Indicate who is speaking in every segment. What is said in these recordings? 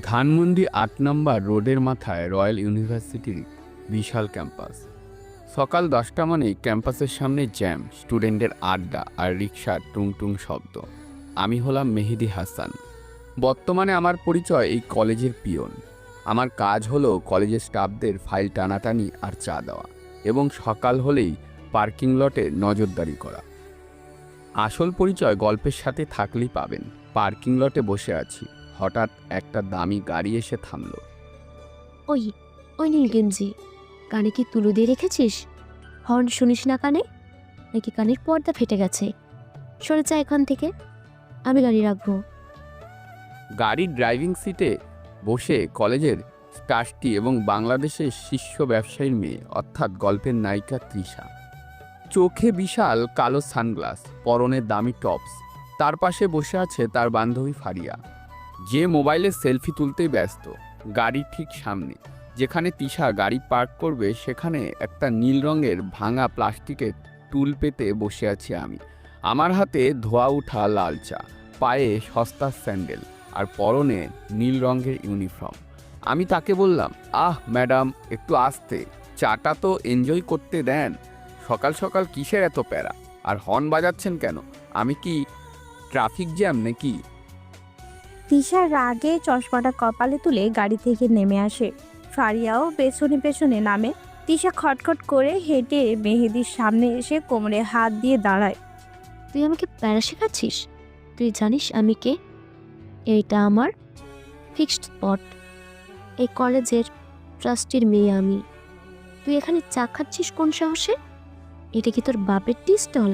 Speaker 1: ধানমন্ডি ৮ নম্বর রোডের মাথায় রয়্যাল ইউনিভার্সিটির বিশাল ক্যাম্পাস। সকাল 10টা মানেই ক্যাম্পাসের সামনে জ্যাম, স্টুডেন্টদের আড্ডা আর রিকশার টুংটুং শব্দ। আমি হলাম মেহেদি হাসান। বর্তমানে আমার পরিচয় এই কলেজের পিয়ন। আমার কাজ হলো কলেজের স্টাফদের ফাইল টানাটানি আর চা দেওয়া, এবং সকাল হলেই পার্কিং লটে নজরদারি করা। আসল পরিচয় গল্পের সাথে থাকলেই পাবেন। পার্কিং লটে বসে আছি, হঠাৎ একটা দামি গাড়ি এসে থামল।
Speaker 2: ওই ওই নীল গেঞ্জি, কানে কি তুলো দিয়ে রেখেছিস? হর্ন শুনিস না কানে? নাকি কানের পর্দা ফেটে গেছে? সরে যা এখান থেকে, আমি গাড়ি রাখবো।
Speaker 1: গাড়ির ড্রাইভিং সিটে বসে কলেজের স্টাফটি এবং বাংলাদেশের শীর্ষ ব্যবসায়ীর মেয়ে, অর্থাৎ গল্পের নায়িকা তৃষা। চোখে বিশাল কালো সানগ্লাস, পরনে দামি টপস। তার পাশে বসে আছে তার বান্ধবী ফারিয়া, যে মোবাইলে সেলফি তুলতেই ব্যস্ত। গাড়ির ঠিক সামনে যেখানে তৃষা গাড়ি পার্ক করবে, সেখানে একটা নীল রঙের ভাঙা প্লাস্টিকের টুল পেতে বসে আছি আমি। আমার হাতে ধোয়া উঠা লাল চা, পায়ে সস্তার স্যান্ডেল আর পরনে নীল রঙের ইউনিফর্ম। আমি তাকে বললাম, আহ ম্যাডাম, একটু আস্তে, চাটা তো এনজয় করতে দেন। সকাল সকাল কিসের এত প্যারা, আর হর্ন বাজাচ্ছেন কেন? আমি কি ট্রাফিক জ্যাম নাকি?
Speaker 3: তিশা রাগে চশমাটা কপালে তুলে গাড়ি থেকে নেমে আসে। ফারিয়াও পেছনে পেছনে নামে। তিশা খটখট করে হেঁটে মেহেদির সামনে এসে কোমরে হাত দিয়ে দাঁড়ায়।
Speaker 2: তুই আমাকে প্যারা শেখাচ্ছিস? তুই জানিস আমি কে? এইটা আমার ফিক্সড স্পট। এই কলেজের ট্রাস্টির মেয়ে আমি। তুই এখানে চা খাচ্ছিস কোন সাহসে? এটা কি তোর বাপের টি স্টল?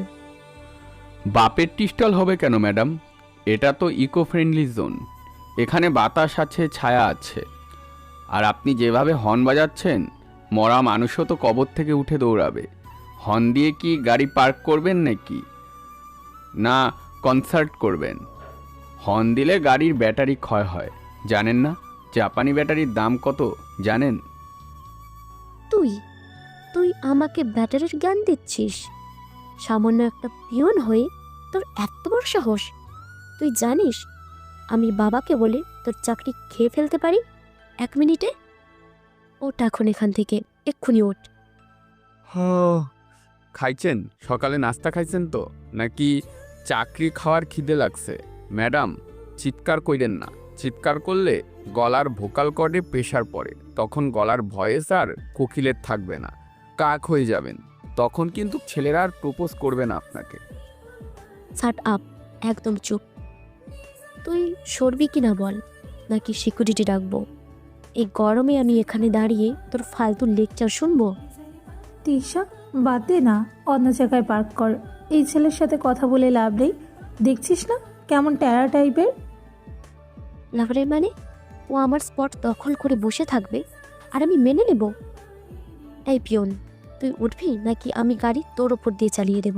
Speaker 1: বাপের টি স্টল হবে কেন ম্যাডাম? এটা তো ইকো ফ্রেন্ডলি জোন। এখানে বাতাস আছে, ছায়া আছে। আর আপনি যেভাবে হর্ন বাজাচ্ছেন, মরা মানুষও তো কবর থেকে উঠে দৌড়াবে। হর্ন দিয়ে কি গাড়ি পার্ক করবেন নাকি, না কনসার্ট করবেন? হর্ন দিলে গাড়ির ব্যাটারি ক্ষয় হয়, জানেন না? জাপানি ব্যাটারির দাম কত জানেন?
Speaker 2: তুই তুই আমাকে ব্যাটারির জ্ঞান দিচ্ছিস? সামান্য একটা পিয়ন হয়ে তোর এত বড় সাহস! তুই জানিস আমি বাবাকে বলে তোর চাকরি খেয়ে ফেলতে পারি 1 মিনিটে? ওঠ এখন এখান থেকে, এক্ষুনি ওঠ।
Speaker 1: খাইছেন? সকালে নাস্তা খাইছেন তো, নাকি চাকরি খাওয়ার খিদে লাগছে? ম্যাডাম, চিৎকার কইরেন না। চিৎকার করলে গলার ভোকাল কর্ডে প্রেশার পড়ে, তখন গলার ভয়েস আর কোকিলের থাকবে না, কাক হয়ে যাবেন। তখন কিন্তু ছেলেরা আর প্রপোজ করবে না আপনাকে।
Speaker 2: শাট আপ, একদম চুপ। তুই সরবি কিনা বল, নাকি সিকিউরিটি ডাকবো? এই গরমে আমি এখানে দাঁড়িয়ে তোর ফালতু লেকচার শুনবো?
Speaker 3: তিশা, বাদ দে না, অন্য জায়গায় পার্ক কর। এই ছেলের সাথে কথা বলে লাভ নেই। দেখছিস না কেমন ট্যারা টাইপের?
Speaker 2: লাভারের মানে? ও আমার স্পট দখল করে বসে থাকবে আর আমি মেনে নেব? এই পিয়ন, তুই উঠবি নাকি আমি গাড়ি তোর ওপর দিয়ে চালিয়ে দেব?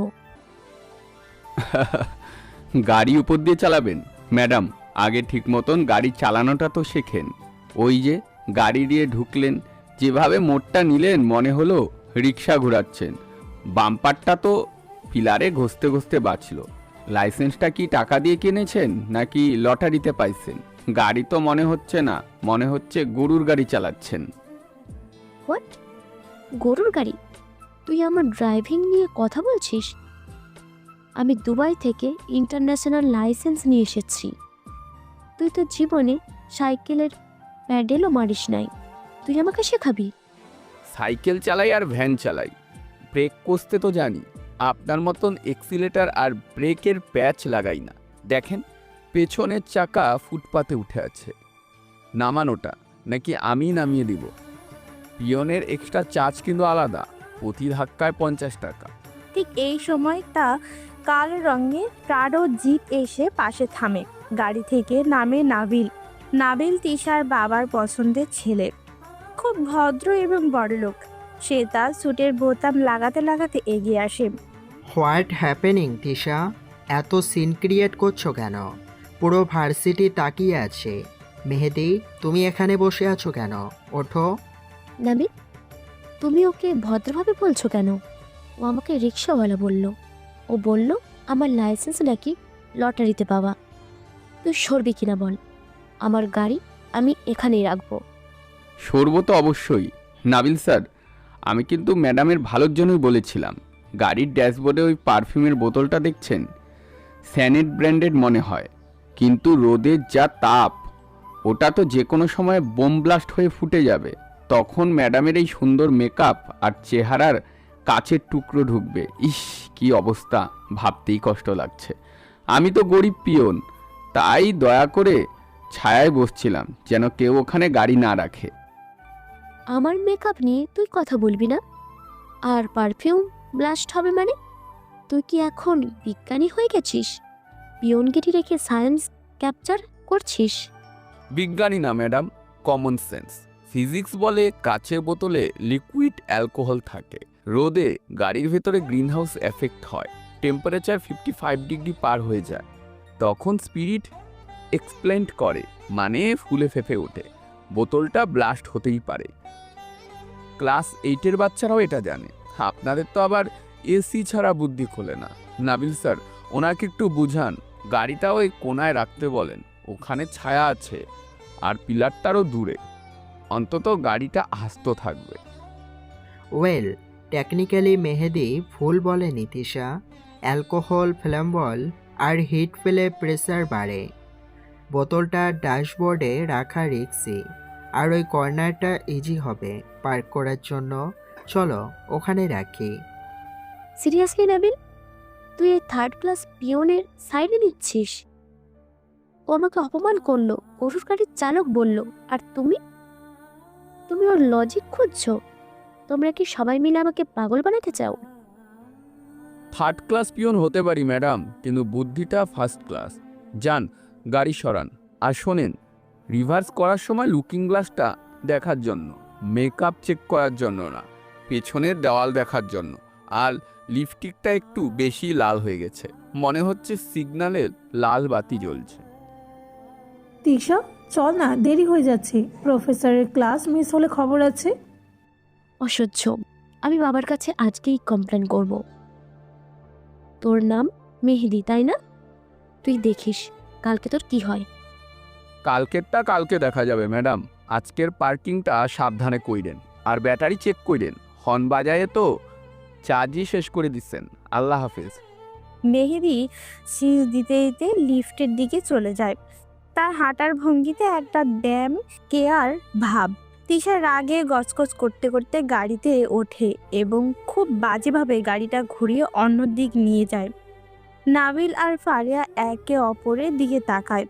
Speaker 1: গাড়ি উপর দিয়ে চালাবেন? ম্যাডাম, আগে ঠিক মতন গাড়ি চালানোটা তো শেখেন। ওই যে গাড়ি দিয়ে ঢুকলেন, যেভাবে মোড়টা নিলেন মনে হলো রিক্সা ঘোরাচ্ছেন। বাম্পারটা তো পিলারে ঘষতে ঘষতে বাঁচল। লাইসেন্সটা কি টাকা দিয়ে কিনেছেন নাকি লটারিতে পাইছেন? গাড়ি তো মনে হচ্ছে না, মনে হচ্ছে গরুর গাড়ি চালাচ্ছেন।
Speaker 2: হোয়াট? গরুর গাড়ি? তুই আমার ড্রাইভিং নিয়ে কথা বলছিস? আমি দুবাই থেকে ইন্টারন্যাশনাল লাইসেন্স নিয়ে এসেছি। তুই তো জীবনে সাইকেলের প্যাডেলও মারিস নাই, তুই আমাকে শেখাবি?
Speaker 1: সাইকেল চালাই আর ভ্যান চালাই, ব্রেক কষতে তো জানি। আপনার মতন এক্সিলেটার আর ব্রেকের প্যাচ লাগাই না। দেখেন, পেছনের চাকা ফুটপাতে উঠে আছে। নামানোটা নাকি আমি নামিয়ে দিব? পিয়নের এক্সট্রা চার্জ কিন্তু আলাদা, প্রতি ধাক্কায় 50 টাকা।
Speaker 3: ঠিক এই সময়টা কালো রঙের প্রাডো জিপ এসে পাশে থামে। গাড়ি থেকে নামে নাবিল। নাবিল তিশার বাবার পছন্দের ছেলে, খুব ভদ্র এবং বড়লোক। সে তার স্যুটের বোতাম লাগাতে লাগাতে এগিয়ে আসে।
Speaker 4: What happening Tisha? এত সিন ক্রিয়েট করছো কেন? পুরো ভার্সিটি তাকিয়ে আছে। মেহেদি, তুমি এখানে বসে আছো কেন? ওঠো।
Speaker 2: নাবিল, তুমি ওকে ভদ্রভাবে বলছো কেন? ও আমাকে রিক্সাওয়ালা বলল। ও বলল আমার লাইসেন্স নাকি লটারিতে পাওয়া। তুই সরবি কিনা বল? আমার গাড়ি আমি এখানেই রাখবো।
Speaker 1: সরবো তো অবশ্যই। নাবিল স্যার, আমি কিন্তু ম্যাডামের ভালোর জন্যই বলেছিলাম। গাড়ির ড্যাশবোর্ডে ওই পারফিউমের বোতলটা দেখছেন, স্যানেট ব্র্যান্ডেড মনে হয়, কিন্তু রোদের যা তাপ, ওটা তো যে কোনো সময় বোম ব্লাস্ট হয়ে ফুটে যাবে। তখন ম্যাডামের এই সুন্দর মেকআপ আর চেহারার কাচের টুকরো ঢুকবে। ইস, কি অবস্থা, ভাবতেই কষ্ট লাগছে। আমি তো গরিব পিয়ন, তাই দয়া করে ছায়ায় বসছিলাম, যেন কেউ ওখানে গাড়ি না রাখে।
Speaker 2: আমার মেকআপ নিয়ে তুই কথা বলবি না। আর পারফিউম ব্লাস্ট হবে মানে? তুই কি এখন বিজ্ঞানী হয়ে গেছিস? পিয়নগিরি রেখে সায়েন্স ক্যাপচার করছিস?
Speaker 1: বিজ্ঞানী না ম্যাডাম, কমন সেন্স। ফিজিক্স বলে কাচের বোতলে লিকুইড অ্যালকোহল থাকে, রোদে গাড়ির ভেতরে গ্রিনহাউস এফেক্ট হয়, টেম্পারেচার 55 ডিগ্রি পার হয়ে যায়, তখন স্পিরিট এক্সপ্লেন্ট করে, মানে ফুলে ফেঁপে ওঠে। বোতলটা ব্লাস্ট হতেই পারে। ক্লাস 8-এর বাচ্চারাও এটা জানে। আপনাদের তো আবার এসি ছাড়া বুদ্ধি খোলে না। নাবিল স্যার, ওনাকে একটু বুঝান, গাড়িটা ওই কোনায় রাখতে বলেন, ওখানে ছায়া আছে আর পিলারটারও দূরে, অন্তত গাড়িটা আস্ত থাকবে।
Speaker 4: ওয়েল, টেকনিক্যালি মেহেদি ভুল বলেনি তিশা। অ্যালকোহল, ফ্ল্যাম্বল আর হিট পেলে প্রেসার বাড়ে। বোতলটা ড্যাশবোর্ডে রাখা রিক্সি, আর ওই কর্নারটা ইজি হবে পার্ক করার জন্য। চলো ওখানে রাখি।
Speaker 2: সিরিয়াসলি নাবিল, তুই এই থার্ড ক্লাস পিয়নের সাইডে নিচ্ছিস? ও আমাকে অপমান করলো, ওষুধ গাড়ির চালক বলল, আর তুমি তুমি ওর লজিক খুঁজছো? তোমরা কি সবাই মিলে আমাকে পাগল বানাতে চাও?
Speaker 1: থার্ড ক্লাস পিয়ন হতে পারি ম্যাডাম, কিন্তু বুদ্ধিটা ফার্স্ট ক্লাস। যান, গাড়ি সরান। আর শোনেন, রিভার্স করার সময় লুকিং গ্লাসটা দেখার জন্য, মেকআপ চেক করার জন্য না, পেছনের দেওয়াল দেখার জন্য। আর লিপস্টিকটা একটু বেশি লাল হয়ে গেছে, মনে হচ্ছে সিগন্যালে লাল বাতি জ্বলছে।
Speaker 5: তিশা, চল না, দেরি হয়ে যাচ্ছে। প্রফেসরের ক্লাস মিস হলে খবর আছে।
Speaker 2: অসহ্য। আমি বাবার কাছে আজকেই কমপ্লেন করব। তোর নাম মেহেদি, তাই না? তুই দেখিস কালকে তোর কি হয়।
Speaker 1: কালকেরটা কালকে দেখা যাবে ম্যাডাম। আজকের পার্কিংটা সাবধানে কইরেন, আর ব্যাটারি চেক কইরেন। হর্ন বাজায়ে তো চার্জই শেষ করে দিচ্ছেন। আল্লাহ হাফেজ।
Speaker 3: মেহেদি শীষ দিতে দিতে লিফটের দিকে চলে যায়। তার হাঁটার ভঙ্গিতে একটা ড্যাম কেয়ার ভাব। তিশা রাগে গজগজ করতে করতে গাড়িতে ওঠে এবং খুব বাজেভাবে গাড়িটা ঘুরিয়ে অন্য দিক নিয়ে যায়। নাবিল আর ফারিয়া একে অপরের দিকে তাকায়।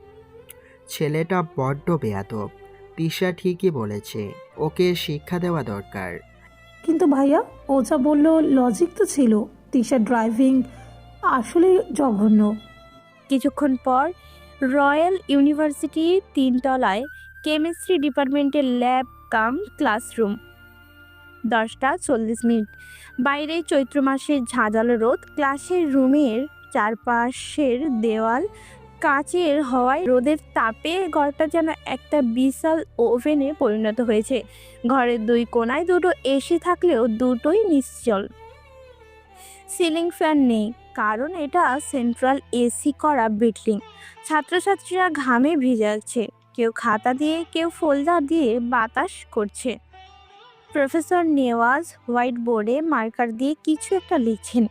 Speaker 4: ছেলেটা বড্ড বেয়াদব। তিশা ঠিকই বলেছে, ওকে শিক্ষা দেওয়া দরকার।
Speaker 5: কিন্তু ভাইয়া, ও যা বললো লজিক তো ছিল। তিশা ড্রাইভিং আসলে জঘন্য।
Speaker 3: কিছুক্ষণ পর রয়্যাল ইউনিভার্সিটির 3 তলায় কেমিস্ট্রি ডিপার্টমেন্টের ল্যাব কাম ক্লাসরুম। 10:40। বাইরে চৈত্র মাসের ঝাঁঝালো রোদ। ক্লাসের রুমের চারপাশের দেওয়াল কাচের হওয়ায় রোদের তাপে ঘরটা যেন একটা বিশাল ওভেনে পরিণত হয়েছে। ঘরের 2 কোণায় দুটো এসি থাকলেও দুটোই নিশ্চল। সিলিং ফ্যান নেই, কারণ এটা সেন্ট্রাল এসি করা বিল্ডিং। ছাত্রছাত্রীরা ঘামে ভিজাচ্ছে, কেউ খাতা দিয়ে, কেউ ফোল্ডার দিয়ে বাতাস করছে। প্রফেসর নেওয়াজ হোয়াইট বোর্ডে মার্কার দিয়ে কিছু একটা লিখছেন,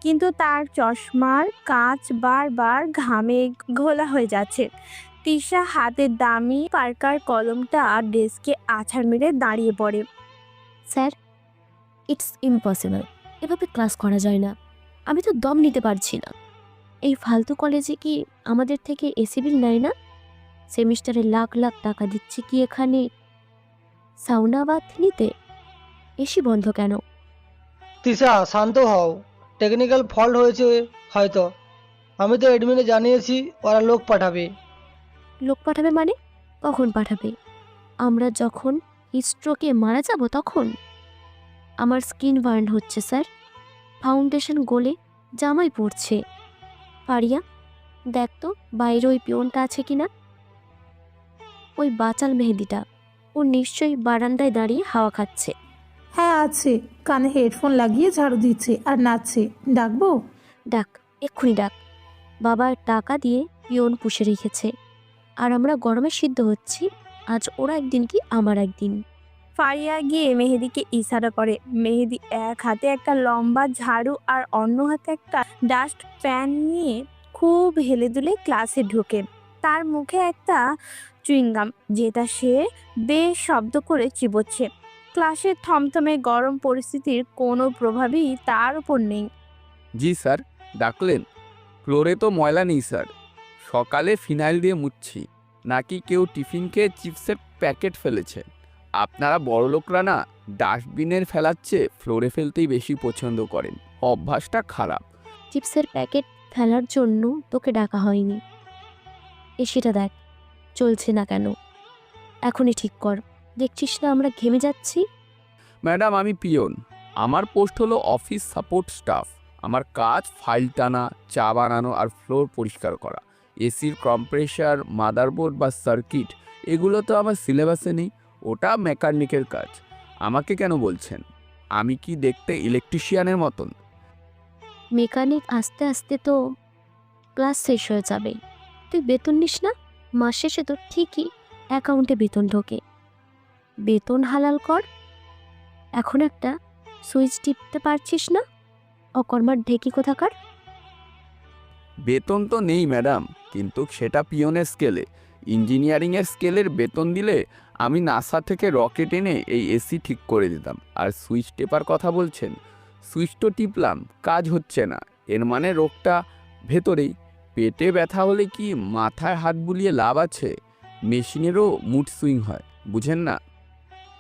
Speaker 3: কিন্তু তার চশমার কাঁচ বারবার ঘামে ঘোলা হয়ে যাচ্ছে। তিশা হাতের দামি পার্কার কলমটা ডেস্কে আছাড় মেরে দাঁড়িয়ে পড়ে।
Speaker 2: Sir, it's impossible. এভাবে ক্লাস করা যায় না। আমি তো দম নিতে পারছি না। এই ফালতু কলেজে কি আমাদের থেকে এসি বিল নেয় না? সেমিস্টারে লাখ লাখ টাকা দিচ্ছি কি এখানে সাউনা বাথ নিতে? এসি বন্ধ কেন?
Speaker 6: তিশা, শান্ত হও। টেকনিক্যাল ফল্ট হয়েছে হয়তো। আমি তো অ্যাডমিনে জানিয়েছি, ওরা লোক পাঠাবে।
Speaker 2: লোক পাঠাবে মানে? কখন পাঠাবে? আমরা যখন স্ট্রোকে মারা যাব তখন? আমার স্কিন বার্ন হচ্ছে স্যার, ফাউন্ডেশন গলে জামাই পড়ছে। পারিয়া, দেখ তো বাইরে ওই পিয়নটা আছে কিনা। ওই বাচাল মেহেদিটা, ও নিশ্চয়ই বারান্দায় দাঁড়িয়ে হাওয়া খাচ্ছে।
Speaker 5: হ্যাঁ আছে, কানে হেডফোন লাগিয়ে ঝাড়ু দিচ্ছে আর নাচছে। ডাকবো?
Speaker 2: ডাক, এক্ষুনি ডাক। বাবা টাকা দিয়ে পিয়ন পুষে রেখেছে, আর আমরা গরমে সিদ্ধ হচ্ছি। আজ ওরা একদিন কি আমার একদিন।
Speaker 3: ফারিয়া গিয়ে মেহেদিকে ইশারা করে। মেহেদি এক হাতে একটা লম্বা ঝাড়ু আর অন্য হাতে একটা ডাস্ট প্যান নিয়ে খুব হেলে দুলে ক্লাসে ঢোকে। তার মুখে একটা চুইংগাম, যেটা সে বেশ শব্দ করে চিবোচ্ছে। ক্লাসের থমথমে গরম পরিস্থিতির কোনো প্রভাবই তার উপর নেই।
Speaker 1: জি স্যার, ডাকলেন? ফ্লোরে তো ময়লা নেই স্যার, সকালে ফিনাইল দিয়ে মুছছি। নাকি কেউ টিফিন খেয়ে চিপসের প্যাকেট ফেলেছে? আপনারা বড়লোকরা না ডাস্টবিনের ফেলাচ্ছে ফ্লোরে ফেলতেই বেশি পছন্দ করেন, অভ্যাসটা খারাপ।
Speaker 2: চিপসের প্যাকেট ফেলার জন্য তোকে ডাকা হয়নি। এসিটা দেখ চলছে না কেন, এখনই ঠিক কর। দেখছিস না আমরা ঘেমে যাচ্ছি।
Speaker 1: ম্যাডাম, আমি পিয়ন, আমার পোস্ট হলো অফিস সাপোর্ট স্টাফ। আমার কাজ ফাইল টানা, চা বানানো আর ফ্লোর পরিষ্কার করা। এসির কম্প্রেসার, মাদারবোর্ড বা সার্কিট এগুলো তো আমার সিলেবাসে নেই, ওটা মেকানিকের কাজ। আমাকে কেন বলছেন? আমি কি দেখতে ইলেকট্রিশিয়ানের মতন?
Speaker 2: মেকানিক আস্তে আস্তে তো ক্লাস শেষ হয়ে যাবে। তুই বেতন নিস না? মাস শেষে তো ঠিকই অ্যাকাউন্টে বেতন ঢোকে। বেতন হালাল কর। এখন একটা সুইচ টিপতে পারছিস না? অকর্মার ঢেকি কোথাকার।
Speaker 1: বেতন তো নেই ম্যাডাম, কিন্তু সেটা পিয়নের স্কেলে। ইঞ্জিনিয়ারিংয়ের স্কেলের বেতন দিলে আমি নাসা থেকে রকেট এনে এই এসি ঠিক করে দিতাম। আর সুইচ টেপার কথা বলছেন, সুইচ তো টিপলাম, কাজ হচ্ছে না। এর মানে রোগটা ভেতরেই। পেটে ব্যথা হলে কি মাথায় হাত বুলিয়ে লাভ আছে? মেশিনেরও মুড সুইং হয়, বুঝেন না?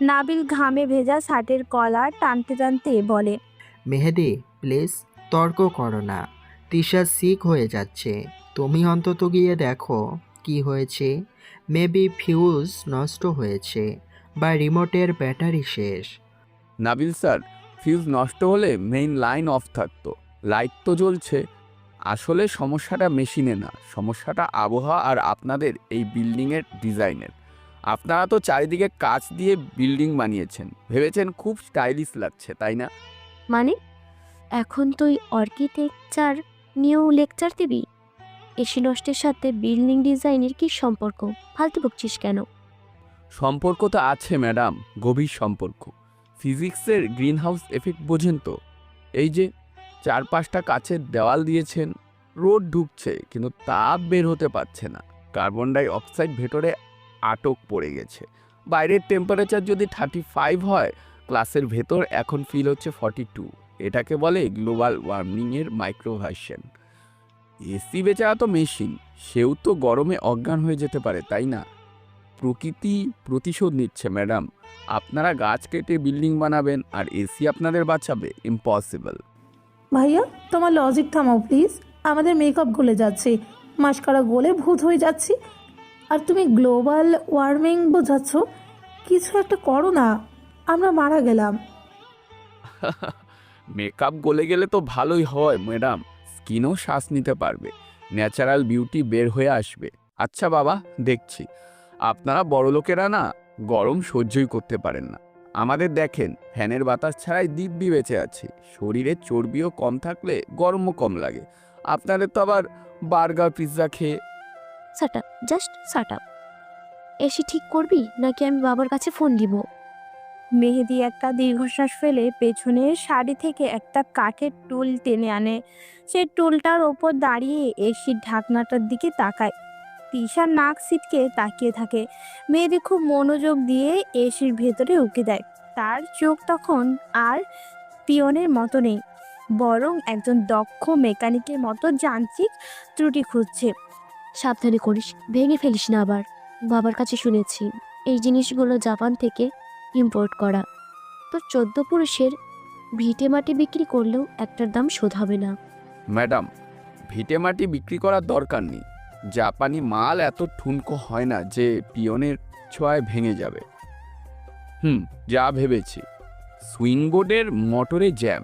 Speaker 3: নাবিল ঘামে ভেজা শার্টের কলার টানতে টানতে বলে,
Speaker 4: মেহেদি প্লিজ তর্ক করো না। তিশা সিক হয়ে যাচ্ছে, তুমি অন্তত গিয়ে দেখো কি হয়েছে। মেবি ফিউজ নষ্ট হয়েছে বা রিমোটের ব্যাটারি শেষ।
Speaker 1: নাবিল স্যার, ফিউজ নষ্ট হলে মেইন লাইন অফ থাকতো, লাইট তো জ্বলছে। আসলে সমস্যাটা মেশিনে না, সমস্যাটা আবহাওয়া আর আপনাদের এই বিল্ডিংয়ের ডিজাইনের। আপনারা তো চারিদিকে কাচ দিয়ে বিল্ডিং বানিয়েছেন, ভেবেছেন খুব স্টাইলিশ লাগছে, তাই না?
Speaker 2: মানে এখন তুই আর্কিটেকচার নিয়েও লেকচার দিবি? এসি নষ্টের সাথে বিল্ডিং ডিজাইনের কি সম্পর্ক? ফালতু বকছিস কেন?
Speaker 1: সম্পর্ক তো আছে ম্যাডাম, গভীর সম্পর্ক। ফিজিক্সের গ্রিন হাউস এফেক্ট বোঝেন তো? এই যে 4-5টা কাচের দেওয়াল দিয়েছেন, রোদ ঢুকছে কিন্তু তাপ বের হতে পারছে না। কার্বন ডাই অক্সাইড ভেতরে আটক পড়ে গেছে। বাইরের টেম্পারেচার যদি 35 হয়, ক্লাসের ভেতর এখন ফিল হচ্ছে 42। এটাকে বলে গ্লোবাল ওয়ার্মিংয়ের মাইক্রোভার্সন। এসি বেচারা তো মেশিন, সেও তো গরমে অজ্ঞান হয়ে যেতে পারে, তাই না? প্রকৃতি প্রতিশোধ নিচ্ছে ম্যাডাম। আপনারা গাছ কেটে বিল্ডিং বানাবেন আর এসি আপনাদের বাঁচাবে? ইম্পসিবল।
Speaker 5: ভাইয়া তোমার লজিক থামাও প্লিজ। আমাদের মেকআপ গলে যাচ্ছে, মাস্কারা গলে ভূত হয়ে যাচ্ছি, আর তুমি গ্লোবাল ওয়ার্মিং বোঝাচ্ছ। কিছু একটা করো না, আমরা মারা গেলাম।
Speaker 1: মেকআপ গলে গেলে তো ভালোই হয় ম্যাডাম, স্কিনও শ্বাস নিতে পারবে, ন্যাচারাল বিউটি বের হয়ে আসবে। আচ্ছা বাবা, দেখছি আপনারা বড়লোকেরা না গরম সহ্যই করতে পারেন না। আমাদের দেখেন, ফ্যানের বাতাস ছাড়াই দিব্যি বেঁচে আছি। শরীরে চর্বিও কম থাকলে গরমও কম লাগে। আপনাদের তো আবার বার্গার পিৎজা খেয়ে।
Speaker 2: Shut up, just shut up. AC ঠিক করবি নাকি আমি বাবার কাছে ফোন দিব?
Speaker 3: মেহেদি একটা দীর্ঘশ্বাস ফেলে পেছনের শাড়ি থেকে একটা কাঠের টুল টেনে আনে। সে টুলটার ওপর দাঁড়িয়ে এসির ঢাকনাটার দিকে তাকায়। তিশার নাক সিটকে তাকিয়ে থাকে। মেহেদি খুব মনোযোগ দিয়ে এসির ভেতরে উকি দেয়। তার চোখ তখন আর পিয়নের মতো নেই, বরং একজন দক্ষ মেকানিকের মতো যান্ত্রিক ত্রুটি খুঁজছে।
Speaker 2: সাবধানে করিস, ভেঙে ফেলিস না আবার। বাবার কাছে শুনেছি এই জিনিসগুলো জাপান থেকে ইম্পোর্ট করা। তো 14 পুরুষের ভিটে মাটি বিক্রি করলেও একটার দাম শোধ হবে না।
Speaker 1: ম্যাডাম, ভিটে মাটি বিক্রি করার দরকার নেই। জাপানি মাল এত ঠুনকো হয় না যে পিয়নের ছোঁয়ায় ভেঙে যাবে। যা ভেবেছি। সুইং বোর্ডের মোটরে জ্যাম।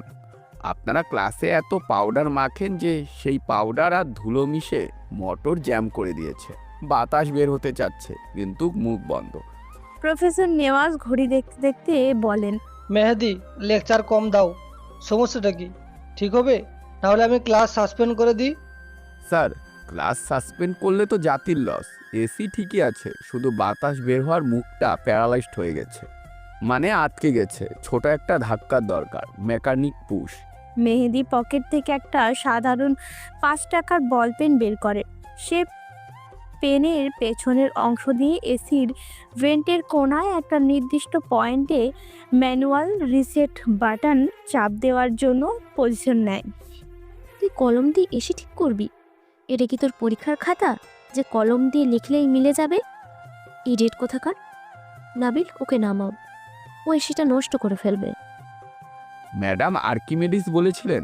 Speaker 1: আপনারা ক্লাসে এত পাউডার মাখেন যে সেই পাউডার আর ধুলো মিশে মোটর জ্যাম করে দিয়েছে। বাতাস বের হতে চাচ্ছে কিন্তু মুখ বন্ধ।
Speaker 3: প্রফেসর নেওয়াজ ঘড়ি দেখতে দেখতে বলেন,
Speaker 6: মেহেদি লেকচার কম দাও, সমস্যাটা কি? ঠিক হবে? নাহলে আমি ক্লাস সাসপেন্ড করে দিই।
Speaker 1: স্যার, ক্লাস সাসপেন্ড করলে তো জাতির লস। এসি ঠিকই আছে, শুধু বাতাস বের হওয়ার মুখটা প্যারালাইজড হয়ে গেছে, মানে আটকে গেছে। ছোট একটা ধাক্কার দরকার, মেকানিক পুশ।
Speaker 3: মেহেদি পকেট থেকে একটা সাধারণ 5 টাকার বল পেন বের করে। সে পেনের পেছনের অংশ দিয়ে এসির ভেন্টের কোণায় একটা নির্দিষ্ট পয়েন্টে ম্যানুয়াল রিসেট বাটন চাপ দেওয়ার জন্য পজিশন নেয়।
Speaker 2: তুই কলম দিয়ে এসে ঠিক করবি? এটা কি তোর পরীক্ষার খাতা যে কলম দিয়ে লিখলেই মিলে যাবে? ইডিয়েট কোথাকার। নাবিল, ওকে নামাও, ও এসিটা নষ্ট করে ফেলবে।
Speaker 1: ম্যাডাম আর্কিমেডিস বলেছিলেন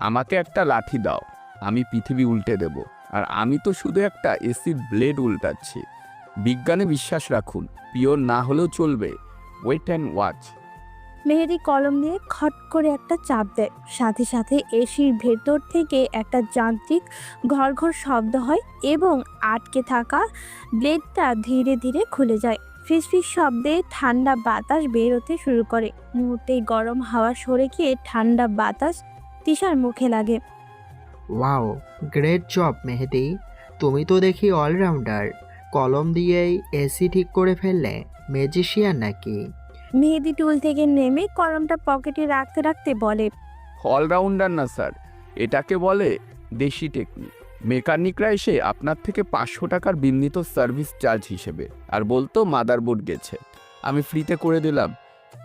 Speaker 1: আমাকে একটা লাঠি দাও, আমি পৃথিবী উল্টে দেব। আর আমি তো শুধু একটা এসির ব্লেড উল্টাচ্ছি। বিজ্ঞানে বিশ্বাস রাখুন, পিওর না হলেও চলবে। Wait and watch.
Speaker 3: মেহেদি কলম দিয়ে খট করে একটা চাপ দেয়, সাথে সাথে এসির ভেতর থেকে একটা যান্ত্রিক ঘর শব্দ হয় এবং আটকে থাকা ব্লেডটা ধীরে ধীরে খুলে যায়। ফিসফিস শব্দে ঠান্ডা বাতাস বের হতে শুরু করে। মুহূর্তেই গরম হাওয়া সরে গিয়ে ঠান্ডা বাতাস তিশার মুখে লাগে।
Speaker 4: ওয়াও, গ্রেট জব মেহেদি, তুমি তো দেখি অলরাউন্ডার। কলম দিয়েই এসি ঠিক করে ফেললে, ম্যাজিশিয়ান নাকি?
Speaker 3: মেহেদি টুল থেকে নেমে কলমটা পকেটে রাখতে রাখতে বলে,
Speaker 1: অলরাউন্ডার না স্যার, এটাকে বলে দেশি টেকনিক। মেকানিকরা এসে আপনার থেকে 500 টাকার বিল সার্ভিস চার্জ হিসেবে, আর বলতো মাদারবোর্ড গেছে। আমি ফ্রিতে করে দিলাম।